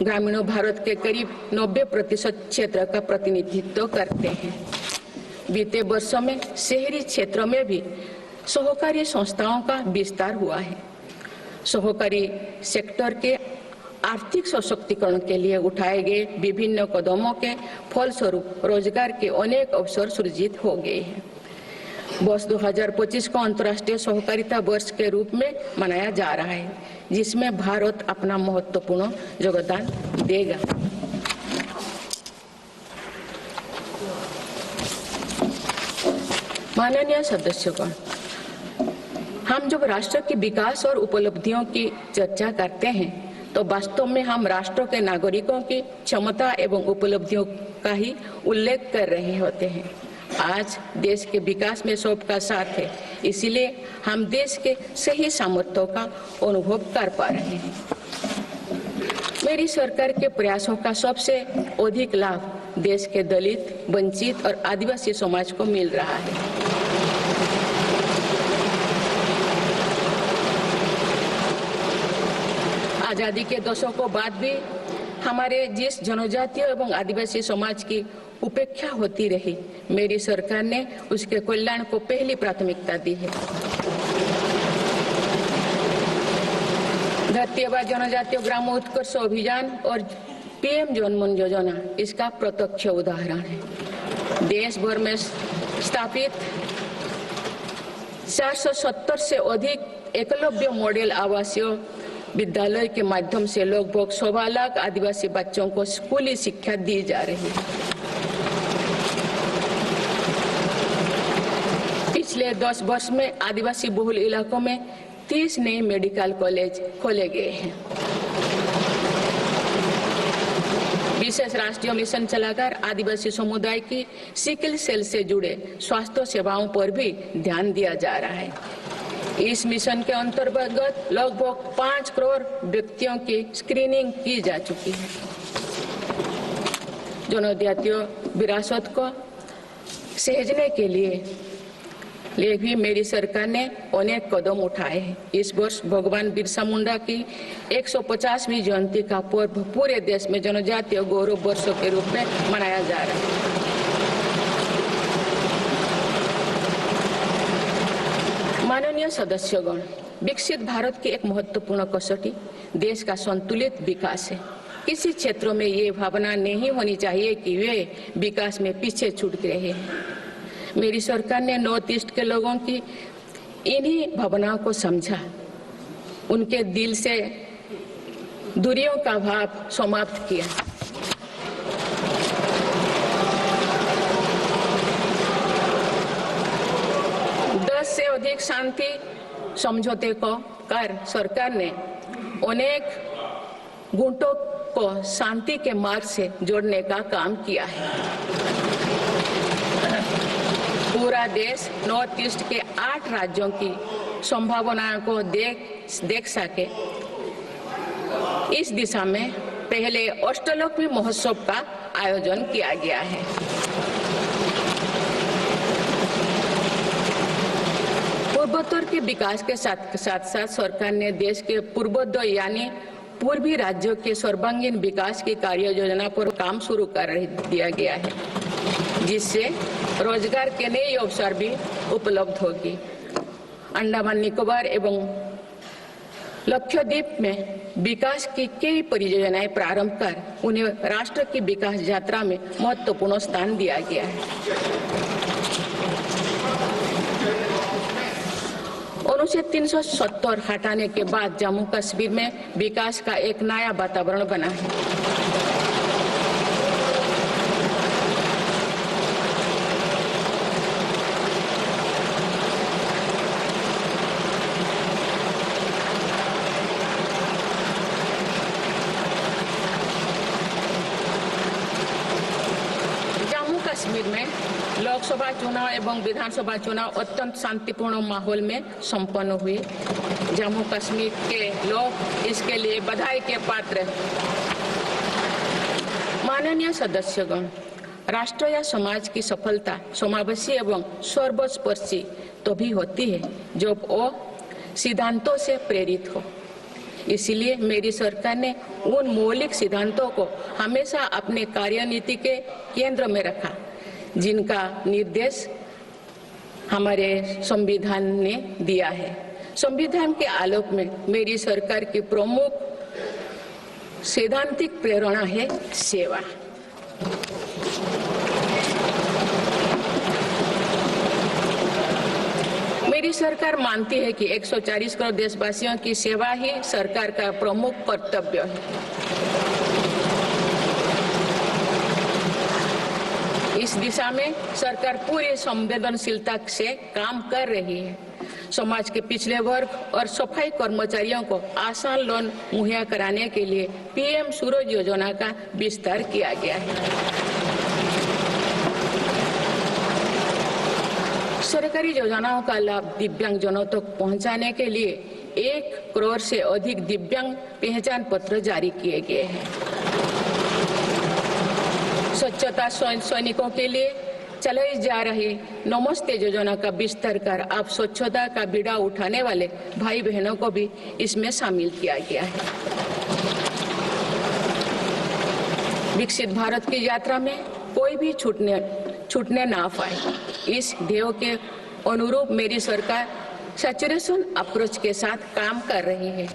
ग्रामीण भारत के करीब 90% क्षेत्र का प्रतिनिधित्व करते हैं। बीते वर्षों में शहरी क्षेत्रों में भी सहकारी संस्थाओं का विस्तार हुआ है। सहकारी सेक्टर के आर्थिक सशक्तिकरण के लिए उठाए गए विभिन्न कदमों के फलस्वरूप रोजगार के अनेक अवसर सृजित हो गए हैं। वर्ष 2025 को अंतर्राष्ट्रीय सहकारिता वर्ष के रूप में मनाया जा रहा है, जिसमें भारत अपना महत्वपूर्ण योगदान देगा। माननीय सदस्यगण, हम जब राष्ट्र के विकास और उपलब्धियों की चर्चा करते हैं तो वास्तव में हम राष्ट्र के नागरिकों की क्षमता एवं उपलब्धियों का ही उल्लेख कर रहे होते हैं। आज देश के विकास में सबका साथ है, इसीलिए हम देश के सही सामर्थ्यों का अनुभव कर पा रहे हैं। मेरी सरकार के प्रयासों का सबसे अधिक लाभ देश के दलित, वंचित और आदिवासी समाज को मिल रहा है। आजादी के दशकों बाद भी हमारे जिस जनजातीय एवं आदिवासी समाज की उपेक्षा होती रही, मेरी सरकार ने उसके कल्याण को पहली प्राथमिकता दी है। धरती आबा जनजातीय ग्राम उत्कर्ष अभियान और पीएम जनमन योजना इसका प्रत्यक्ष उदाहरण है। देश भर में स्थापित 470 से अधिक एकलव्य मॉडल आवासीय विद्यालय के माध्यम से लगभग 1.25 लाख आदिवासी बच्चों को स्कूली शिक्षा दी जा रही है। पिछले 10 वर्ष में आदिवासी बहुल इलाकों में 30 नए मेडिकल कॉलेज खोले गए हैं। विशेष राष्ट्रीय मिशन चलाकर आदिवासी समुदाय की सिकल सेल से जुड़े स्वास्थ्य सेवाओं पर भी ध्यान दिया जा रहा है। इस मिशन के अंतर्गत लगभग 5 करोड़ व्यक्तियों की स्क्रीनिंग की जा चुकी है। जनजातीय विरासत को सहेजने के लिए भी मेरी सरकार ने अनेक कदम उठाए हैं। इस वर्ष भगवान बिरसा मुंडा की 150वीं जयंती का पर्व पूरे देश में जनजातीय गौरव वर्षों के रूप में मनाया जा रहा है। माननीय सदस्यगण, विकसित भारत की एक महत्वपूर्ण कसौटी देश का संतुलित विकास है। किसी क्षेत्रों में ये भावना नहीं होनी चाहिए कि वे विकास में पीछे छूट रहे हैं। मेरी सरकार ने नॉर्थ ईस्ट के लोगों की इन्हीं भावनाओं को समझा, उनके दिल से दूरियों का भाव समाप्त किया। दस से अधिक शांति समझौते को कर सरकार ने अनेक गुटों को शांति के मार्ग से जोड़ने का काम किया है। पूरा देश नॉर्थ ईस्ट के 8 राज्यों की संभावनाओं को देख सके, इस दिशा में पहले अष्टलोक महोत्सव का आयोजन किया गया है। पूर्वोत्तर के विकास के साथ साथ सरकार ने देश के पूर्वोत्तर यानी पूर्वी राज्यों के सर्वांगीण विकास की कार्य योजना पर काम शुरू कर दिया गया है, जिससे रोजगार के नए अवसर भी उपलब्ध होगी। अंडमान निकोबार एवं लक्षद्वीप में विकास की कई परियोजनाएं प्रारंभ कर उन्हें राष्ट्र की विकास यात्रा में महत्वपूर्ण स्थान दिया गया है। अनुच्छेद 370 हटाने के बाद जम्मू कश्मीर में विकास का एक नया वातावरण बना है। कश्मीर में लोकसभा चुनाव एवं विधानसभा चुनाव अत्यंत शांतिपूर्ण माहौल में संपन्न हुए। जम्मू कश्मीर के लोग इसके लिए बधाई के पात्र हैं। माननीय सदस्यगण, राष्ट्र या समाज की सफलता समावेशी एवं सर्वस्पर्शी तभी होती है जब वो सिद्धांतों से प्रेरित हो। इसलिए मेरी सरकार ने उन मौलिक सिद्धांतों को हमेशा अपने कार्यनीति के केंद्र में रखा, जिनका निर्देश हमारे संविधान ने दिया है। संविधान के आलोक में मेरी सरकार की प्रमुख सैद्धांतिक प्रेरणा है सेवा। मेरी सरकार मानती है कि 140 करोड़ देशवासियों की सेवा ही सरकार का प्रमुख कर्तव्य है। इस दिशा में सरकार पूरी संवेदनशीलता से काम कर रही है। समाज के पिछड़े वर्ग और सफाई कर्मचारियों को आसान लोन मुहैया कराने के लिए पीएम सूरज योजना का विस्तार किया गया है। सरकारी योजनाओं का लाभ दिव्यांगजनों तक पहुंचाने के लिए 1 करोड़ से अधिक दिव्यांग पहचान पत्र जारी किए गए हैं। स्वच्छता सैनिकों के लिए चलाई जा रही नमस्ते योजना का विस्तार कर अब स्वच्छता का बीड़ा उठाने वाले भाई बहनों को भी इसमें शामिल किया गया है। विकसित भारत की यात्रा में कोई भी छूटने ना पाए, इस ध्येय के अनुरूप मेरी सरकार सैचुरेशन अप्रोच के साथ काम कर रही है।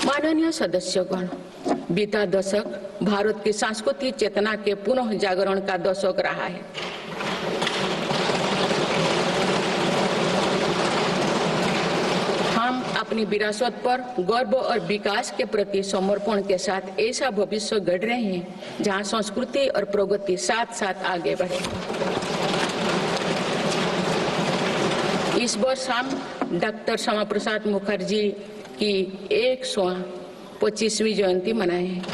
माननीय सदस्यगण, बीता दशक भारत की सांस्कृतिक चेतना के पुनः जागरण का दशक रहा है। हम अपनी विरासत पर गर्व और विकास के प्रति समर्पण के साथ ऐसा भविष्य गढ़ रहे हैं जहां संस्कृति और प्रगति साथ साथ आगे बढ़े। इस वर्ष हम डॉक्टर श्यामा प्रसाद मुखर्जी की 125वीं जयंती मनाए हैं।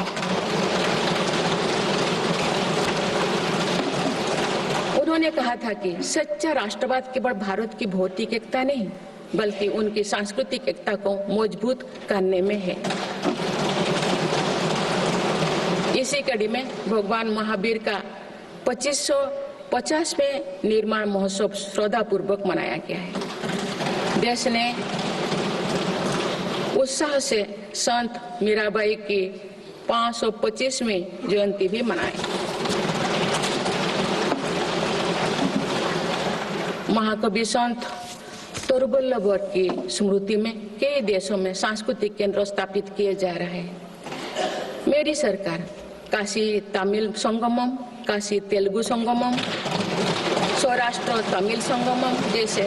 उन्होंने कहा था कि सच्चा राष्ट्रवाद केवल भारत की भौतिक एकता नहीं बल्कि उनकी सांस्कृतिक एकता को मजबूत करने में है। इसी कड़ी में भगवान महावीर का 2550वें निर्माण महोत्सव श्रद्धापूर्वक मनाया गया है। देश ने उत्साह से संत मीराबाई की 525वीं जयंती भी मनाई। महाकवि संत तोरबल्लभ की स्मृति में कई देशों में सांस्कृतिक केंद्र स्थापित किए जा रहे हैं। मेरी सरकार काशी तमिल संगमम, काशी तेलुगु संगमम, सौराष्ट्र तमिल संगमम जैसे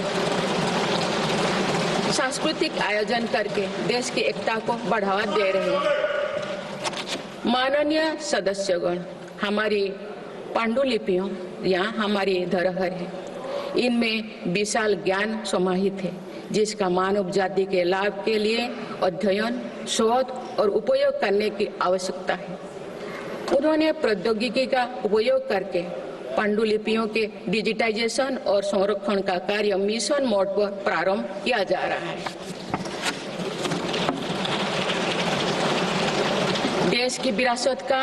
सांस्कृतिक आयोजन करके देश की एकता को बढ़ावा दे रहे हैं। माननीय सदस्यगण, हमारी पांडुलिपियां यहाँ हमारी धरोहर है। इनमें विशाल ज्ञान समाहित है जिसका मानव जाति के लाभ के लिए अध्ययन, शोध और उपयोग करने की आवश्यकता है। उन्होंने प्रौद्योगिकी का उपयोग करके पांडुलिपियों के डिजिटाइजेशन और संरक्षण का कार्य मिशन मोड पर प्रारंभ किया जा रहा है। देश की विरासत का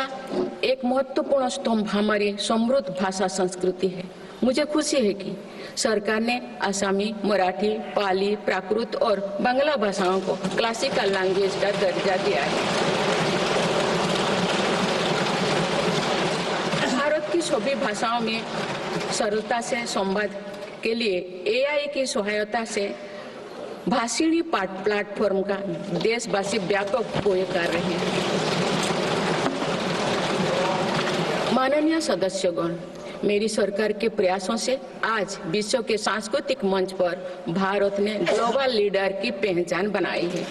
एक महत्वपूर्ण स्तंभ हमारी समृद्ध भाषा संस्कृति है। मुझे खुशी है कि सरकार ने आसामी, मराठी, पाली, प्राकृत और बांग्ला भाषाओं को क्लासिकल लैंग्वेज का दर्जा दिया है। भारत की सभी भाषाओं में सरलता से संवाद के लिए एआई की सहायता से भाषिणी प्लेटफॉर्म का देशवासी व्यापक उपयोग कर रहे हैं। माननीय सदस्यगण, मेरी सरकार के प्रयासों से आज विश्व के सांस्कृतिक मंच पर भारत ने ग्लोबल लीडर की पहचान बनाई है।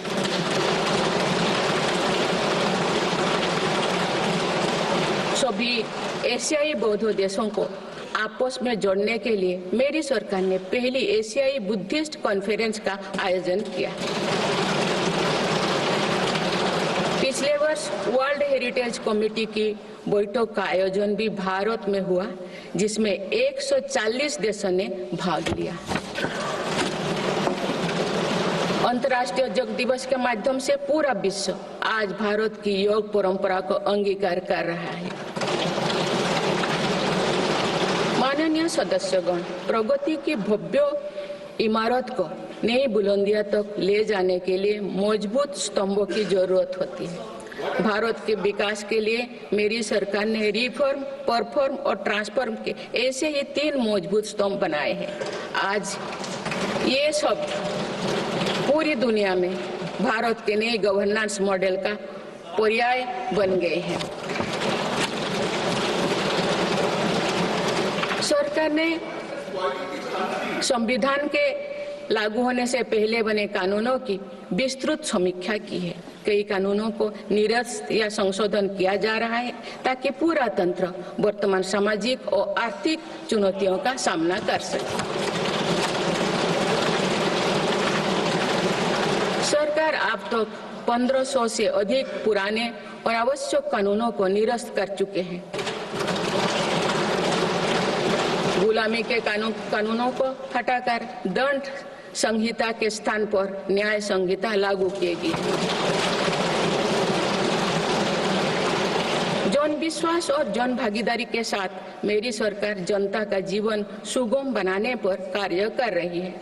सभी एशियाई बौद्ध देशों को आपस में जोड़ने के लिए मेरी सरकार ने पहली एशियाई बुद्धिस्ट कॉन्फ्रेंस का आयोजन किया। पिछले वर्ष वर्ल्ड हेरिटेज कमेटी की बैठक का आयोजन भी भारत में हुआ जिसमें 140 देशों ने भाग लिया। अंतर्राष्ट्रीय योग दिवस के माध्यम से पूरा विश्व आज भारत की योग परंपरा को अंगीकार कर रहा है। माननीय सदस्यगण, प्रगति की भव्य इमारत को नई बुलंदियों तक ले जाने के लिए मजबूत स्तंभों की जरूरत होती है। भारत के विकास के लिए मेरी सरकार ने रिफॉर्म, परफॉर्म और ट्रांसफॉर्म के ऐसे ही 3 मजबूत स्तंभ बनाए हैं। आज ये सब पूरी दुनिया में भारत के नए गवर्नेंस मॉडल का पर्याय बन गए हैं। सरकार ने संविधान के लागू होने से पहले बने कानूनों की विस्तृत समीक्षा की है। कई कानूनों को निरस्त या संशोधन किया जा रहा है ताकि पूरा तंत्र वर्तमान सामाजिक और आर्थिक चुनौतियों का सामना कर सके। सरकार अब तक 1500 से अधिक पुराने और आवश्यक कानूनों को निरस्त कर चुके हैं। गुलामी के कानूनों को हटाकर दंड संहिता के स्थान पर न्याय संहिता लागू किएगी। जन विश्वास और जन भागीदारी के साथ मेरी सरकार जनता का जीवन सुगम बनाने पर कार्य कर रही है।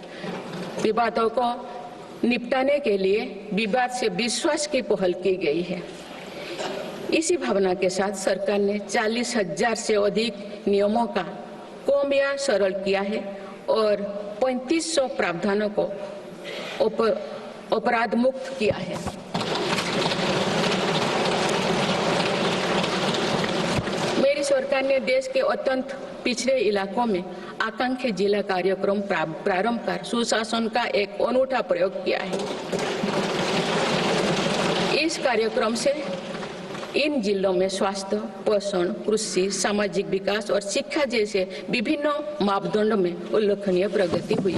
विवादों को निपटाने के लिए विवाद से विश्वास की पहल की गई है। इसी भावना के साथ सरकार ने 40,000 से अधिक नियमों का कम या सरल किया है और 3500 प्रावधानों को अपराध मुक्त किया है। मेरी सरकार ने देश के अत्यंत पिछड़े इलाकों में आकांक्षी जिला कार्यक्रम प्रारंभ कर सुशासन का एक अनूठा प्रयोग किया है। इस कार्यक्रम से इन जिलों में स्वास्थ्य, पोषण, कृषि, सामाजिक विकास और शिक्षा जैसे विभिन्न मापदंडों में उल्लेखनीय प्रगति हुई।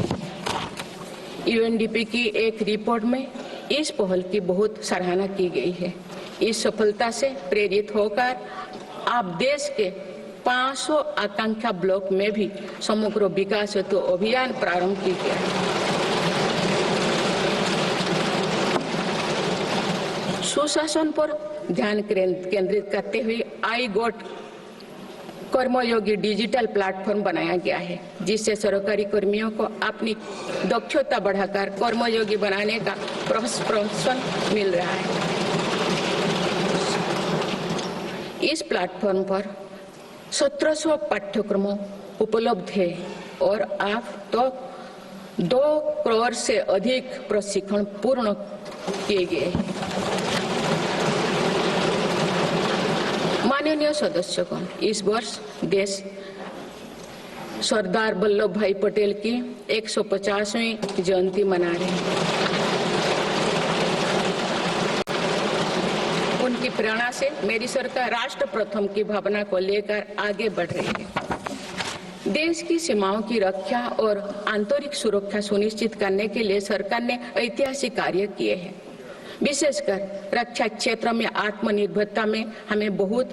यूएनडीपी की एक रिपोर्ट में इस पहल की बहुत सराहना की गई है। इस सफलता से प्रेरित होकर आप देश के 500 आकांक्षा ब्लॉक में भी समग्र विकास हेतु अभियान प्रारंभ किया गया है। सुशासन पर ध्यान केंद्रित करते हुए I got Karmayogi digital platform बनाया गया है, जिससे सरकारी कर्मियों को अपनी दक्षता बढ़ाकर कर्मयोगी बनाने का प्रोत्साहन मिल रहा है। इस प्लेटफॉर्म पर 1700 पाठ्यक्रमों उपलब्ध है और अब तो 2 करोड़ से अधिक प्रशिक्षण पूर्ण किए गए हैं। माननीय सदस्यगण, इस वर्ष देश सरदार वल्लभ भाई पटेल की 150वीं जयंती मना रहे हैं। उनकी प्रेरणा से मेरी सरकार राष्ट्र प्रथम की भावना को लेकर आगे बढ़ रही है। देश की सीमाओं की रक्षा और आंतरिक सुरक्षा सुनिश्चित करने के लिए सरकार ने ऐतिहासिक कार्य किए हैं। विशेषकर रक्षा क्षेत्र में आत्मनिर्भरता में हमें बहुत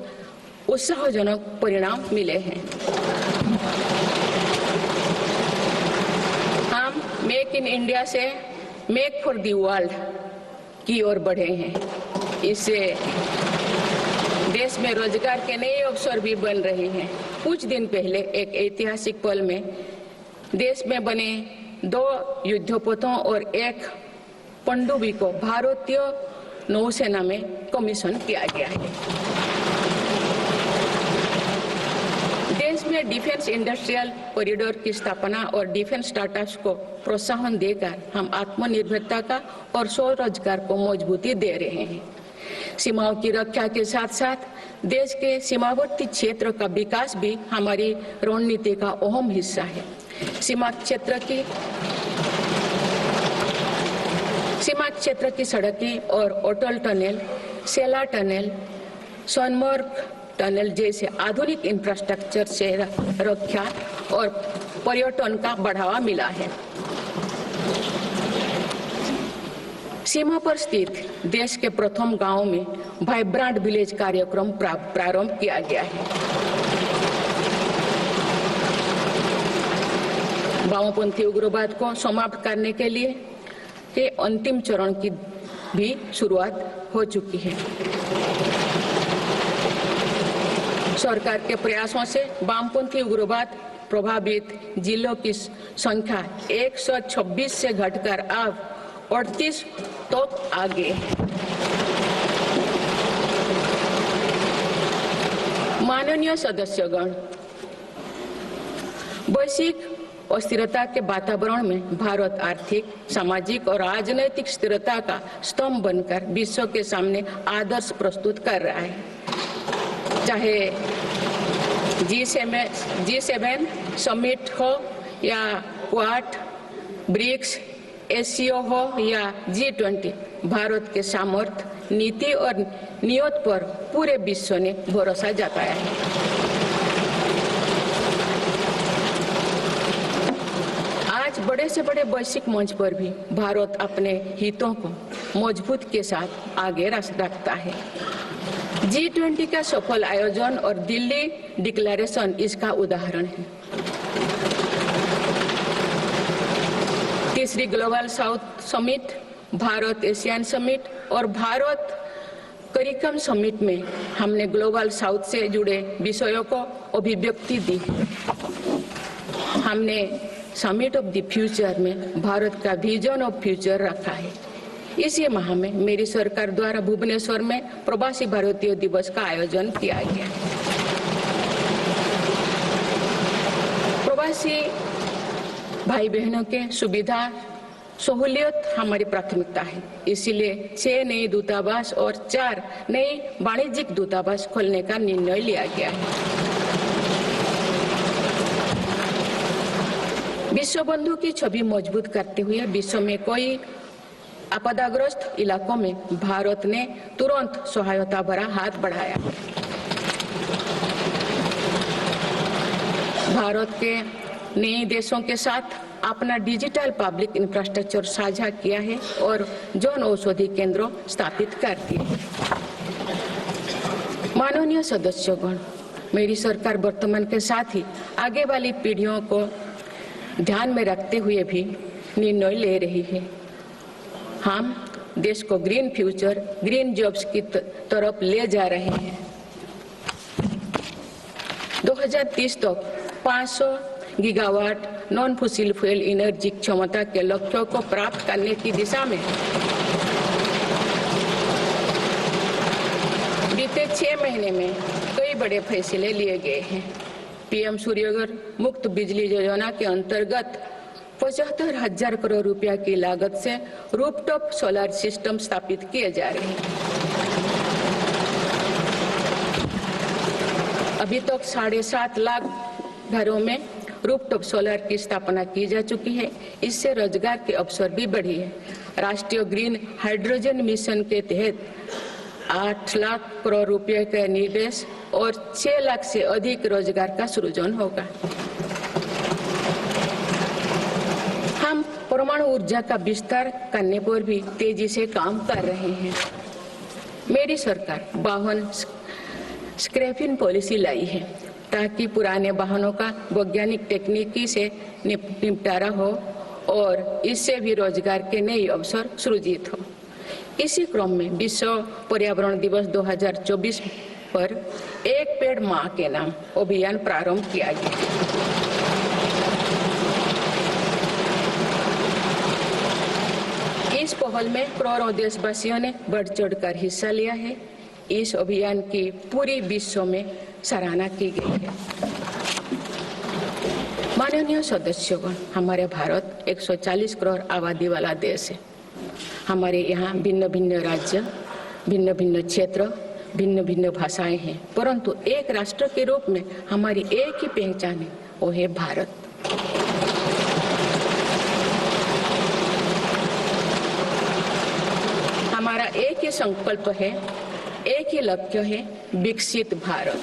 उत्साहजनक परिणाम मिले हैं। हम मेक इन इंडिया से मेक फॉर द वर्ल्ड की ओर बढ़े हैं। इससे देश में रोजगार के नए अवसर भी बन रहे हैं। कुछ दिन पहले एक ऐतिहासिक पल में देश में बने 2 युद्धपोतों और 1 पनडुब्बी को भारतीय नौसेना में कमीशन किया गया है। देश में डिफेंस इंडस्ट्रियल कॉरिडोर की स्थापना और डिफेंस स्टार्टअप्स को प्रोत्साहन देकर हम आत्मनिर्भरता का और स्वरोजगार को मजबूती दे रहे हैं। सीमाओं की रक्षा के साथ साथ देश के सीमावर्ती क्षेत्र का विकास भी हमारी रणनीति का अहम हिस्सा है। सीमा क्षेत्र की सड़कें और अटल टनल, सेला टनल, सोनमर्ग टनल जैसे आधुनिक इंफ्रास्ट्रक्चर से रक्षा और पर्यटन का बढ़ावा मिला है। सीमा पर स्थित देश के प्रथम गांव में वाइब्रेंट विलेज कार्यक्रम प्रारंभ किया गया है। वामपंथी उग्रवाद को समाप्त करने के लिए के अंतिम चरण की भी शुरुआत हो चुकी है। सरकार के प्रयासों से वामपंथी उग्रवाद प्रभावित जिलों की संख्या 126 से घटकर अब 38 तक आ गए। माननीय सदस्यगण, वैश्विक अस्थिरता के वातावरण में भारत आर्थिक, सामाजिक और राजनैतिक स्थिरता का स्तंभ बनकर विश्व के सामने आदर्श प्रस्तुत कर रहा है। चाहे G7 समिट हो या क्वाड, ब्रिक्स, एससीओ हो या G20, भारत के सामर्थ्य, नीति और नियत पर पूरे विश्व ने भरोसा जताया है। आज बड़े से बड़े वैश्विक मंच पर भी भारत अपने हितों को मजबूत के साथ आगे रखता है। G20 का सफल आयोजन और दिल्ली डिक्लेरेशन इसका उदाहरण है। तीसरी global south summit, Bharat Asian summit और भारत करिकम समिट में हमने ग्लोबल साउथ से जुड़े विषयों को अभिव्यक्ति दी। हमने समिट ऑफ द फ्यूचर में भारत का विजन ऑफ फ्यूचर रखा है। इसी माह में मेरी सरकार द्वारा भुवनेश्वर में प्रवासी भारतीय दिवस का आयोजन किया गया। प्रवासी भाई बहनों के सुविधा सहूलियत हमारी प्राथमिकता है। इसीलिए 6 नए दूतावास और 4 नए वाणिज्यिक दूतावास खोलने का निर्णय लिया गया है। विश्व बंधु की छवि मजबूत करते हुए विश्व में कोई आपदाग्रस्त इलाकों में भारत ने तुरंत सहायता भरा हाथ बढ़ाया। भारत के नए देशों के साथ अपना डिजिटल पब्लिक इंफ्रास्ट्रक्चर साझा किया है और जन औषधि केंद्रों स्थापित कर दिए। माननीय सदस्यगण, मेरी सरकार वर्तमान के साथ ही आगे वाली पीढ़ियों को ध्यान में रखते हुए भी निर्णय ले रही है। हम देश को ग्रीन फ्यूचर, ग्रीन जॉब्स की तरफ ले जा रहे हैं। 2030 तक 500 gigawatt non fossil fuel energy क्षमता के लक्ष्यों को प्राप्त करने की दिशा में बीते 6 महीने में कई बड़े फैसले लिए गए हैं। पीएम सूर्यघर मुफ्त बिजली योजना के अंतर्गत 75,000 करोड़ रुपया की लागत से रूफटॉप सोलर सिस्टम स्थापित किए जा रहे हैं। अभी तक 7.5 लाख घरों में रूफटॉप सोलर की स्थापना की जा चुकी है। इससे रोजगार के अवसर भी बढ़ी है। राष्ट्रीय ग्रीन हाइड्रोजन मिशन के तहत 8 लाख करोड़ रुपए के निवेश और 6 लाख से अधिक रोजगार का सृजन होगा। हम परमाणु ऊर्जा का विस्तार करने पर भी तेजी से काम कर रहे हैं। मेरी सरकार वाहन स्क्रैपिंग पॉलिसी लाई है ताकि पुराने वाहनों का वैज्ञानिक तकनीकी से निपटारा हो और इससे भी रोजगार के नए अवसर सृजित हो। इसी क्रम में विश्व पर्यावरण दिवस 2024 पर एक पेड़ मां के नाम अभियान प्रारंभ किया गया। इस पहल में करोड़ों देशवासियों ने बढ़ चढ़कर हिस्सा लिया है। इस अभियान की पूरी विश्व में सराहना की गई है। माननीय सदस्यगण, हमारे भारत 140 करोड़ आबादी वाला देश है। हमारे यहाँ भिन्न भिन्न राज्य, भिन्न भिन्न क्षेत्र, भिन्न भिन्न भाषाएं हैं, परंतु एक राष्ट्र के रूप में हमारी एक ही पहचान है, वो है भारत। हमारा एक ही संकल्प है, एक ही लक्ष्य है, विकसित भारत।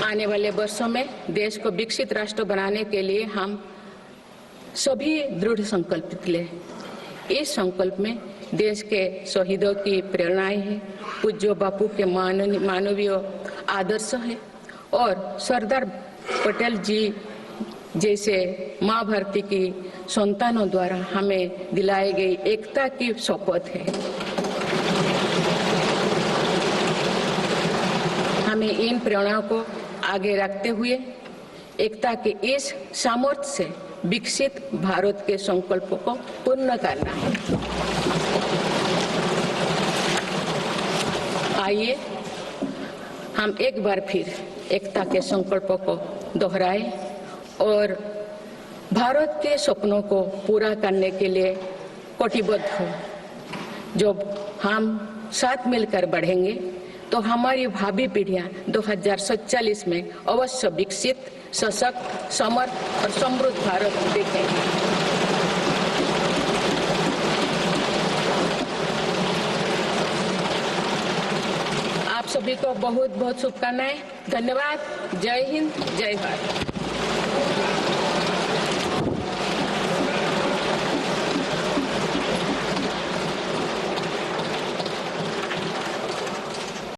आने वाले वर्षों में देश को विकसित राष्ट्र बनाने के लिए हम सभी दृढ़ संकल्पित ले। इस संकल्प में देश के शहीदों की प्रेरणाएं हैं, पूज्य बापू के मानवीय आदर्श है और सरदार पटेल जी जैसे माँ भारती की संतानों द्वारा हमें दिलाई गई एकता की शपथ है। हमें इन प्रेरणाओं को आगे रखते हुए एकता के इस सामर्थ्य से विकसित भारत के संकल्प को पूर्ण करना है। आइए हम एक बार फिर एकता के संकल्प को दोहराएं और भारत के सपनों को पूरा करने के लिए कटिबद्ध हो। जब हम साथ मिलकर बढ़ेंगे तो हमारी भावी पीढ़ियां 2047 में अवश्य विकसित, सशक्त, समर्थ और समृद्ध भारत देखेंगे। आप सभी को बहुत बहुत शुभकामनाएं। धन्यवाद। जय हिंद, जय भारत।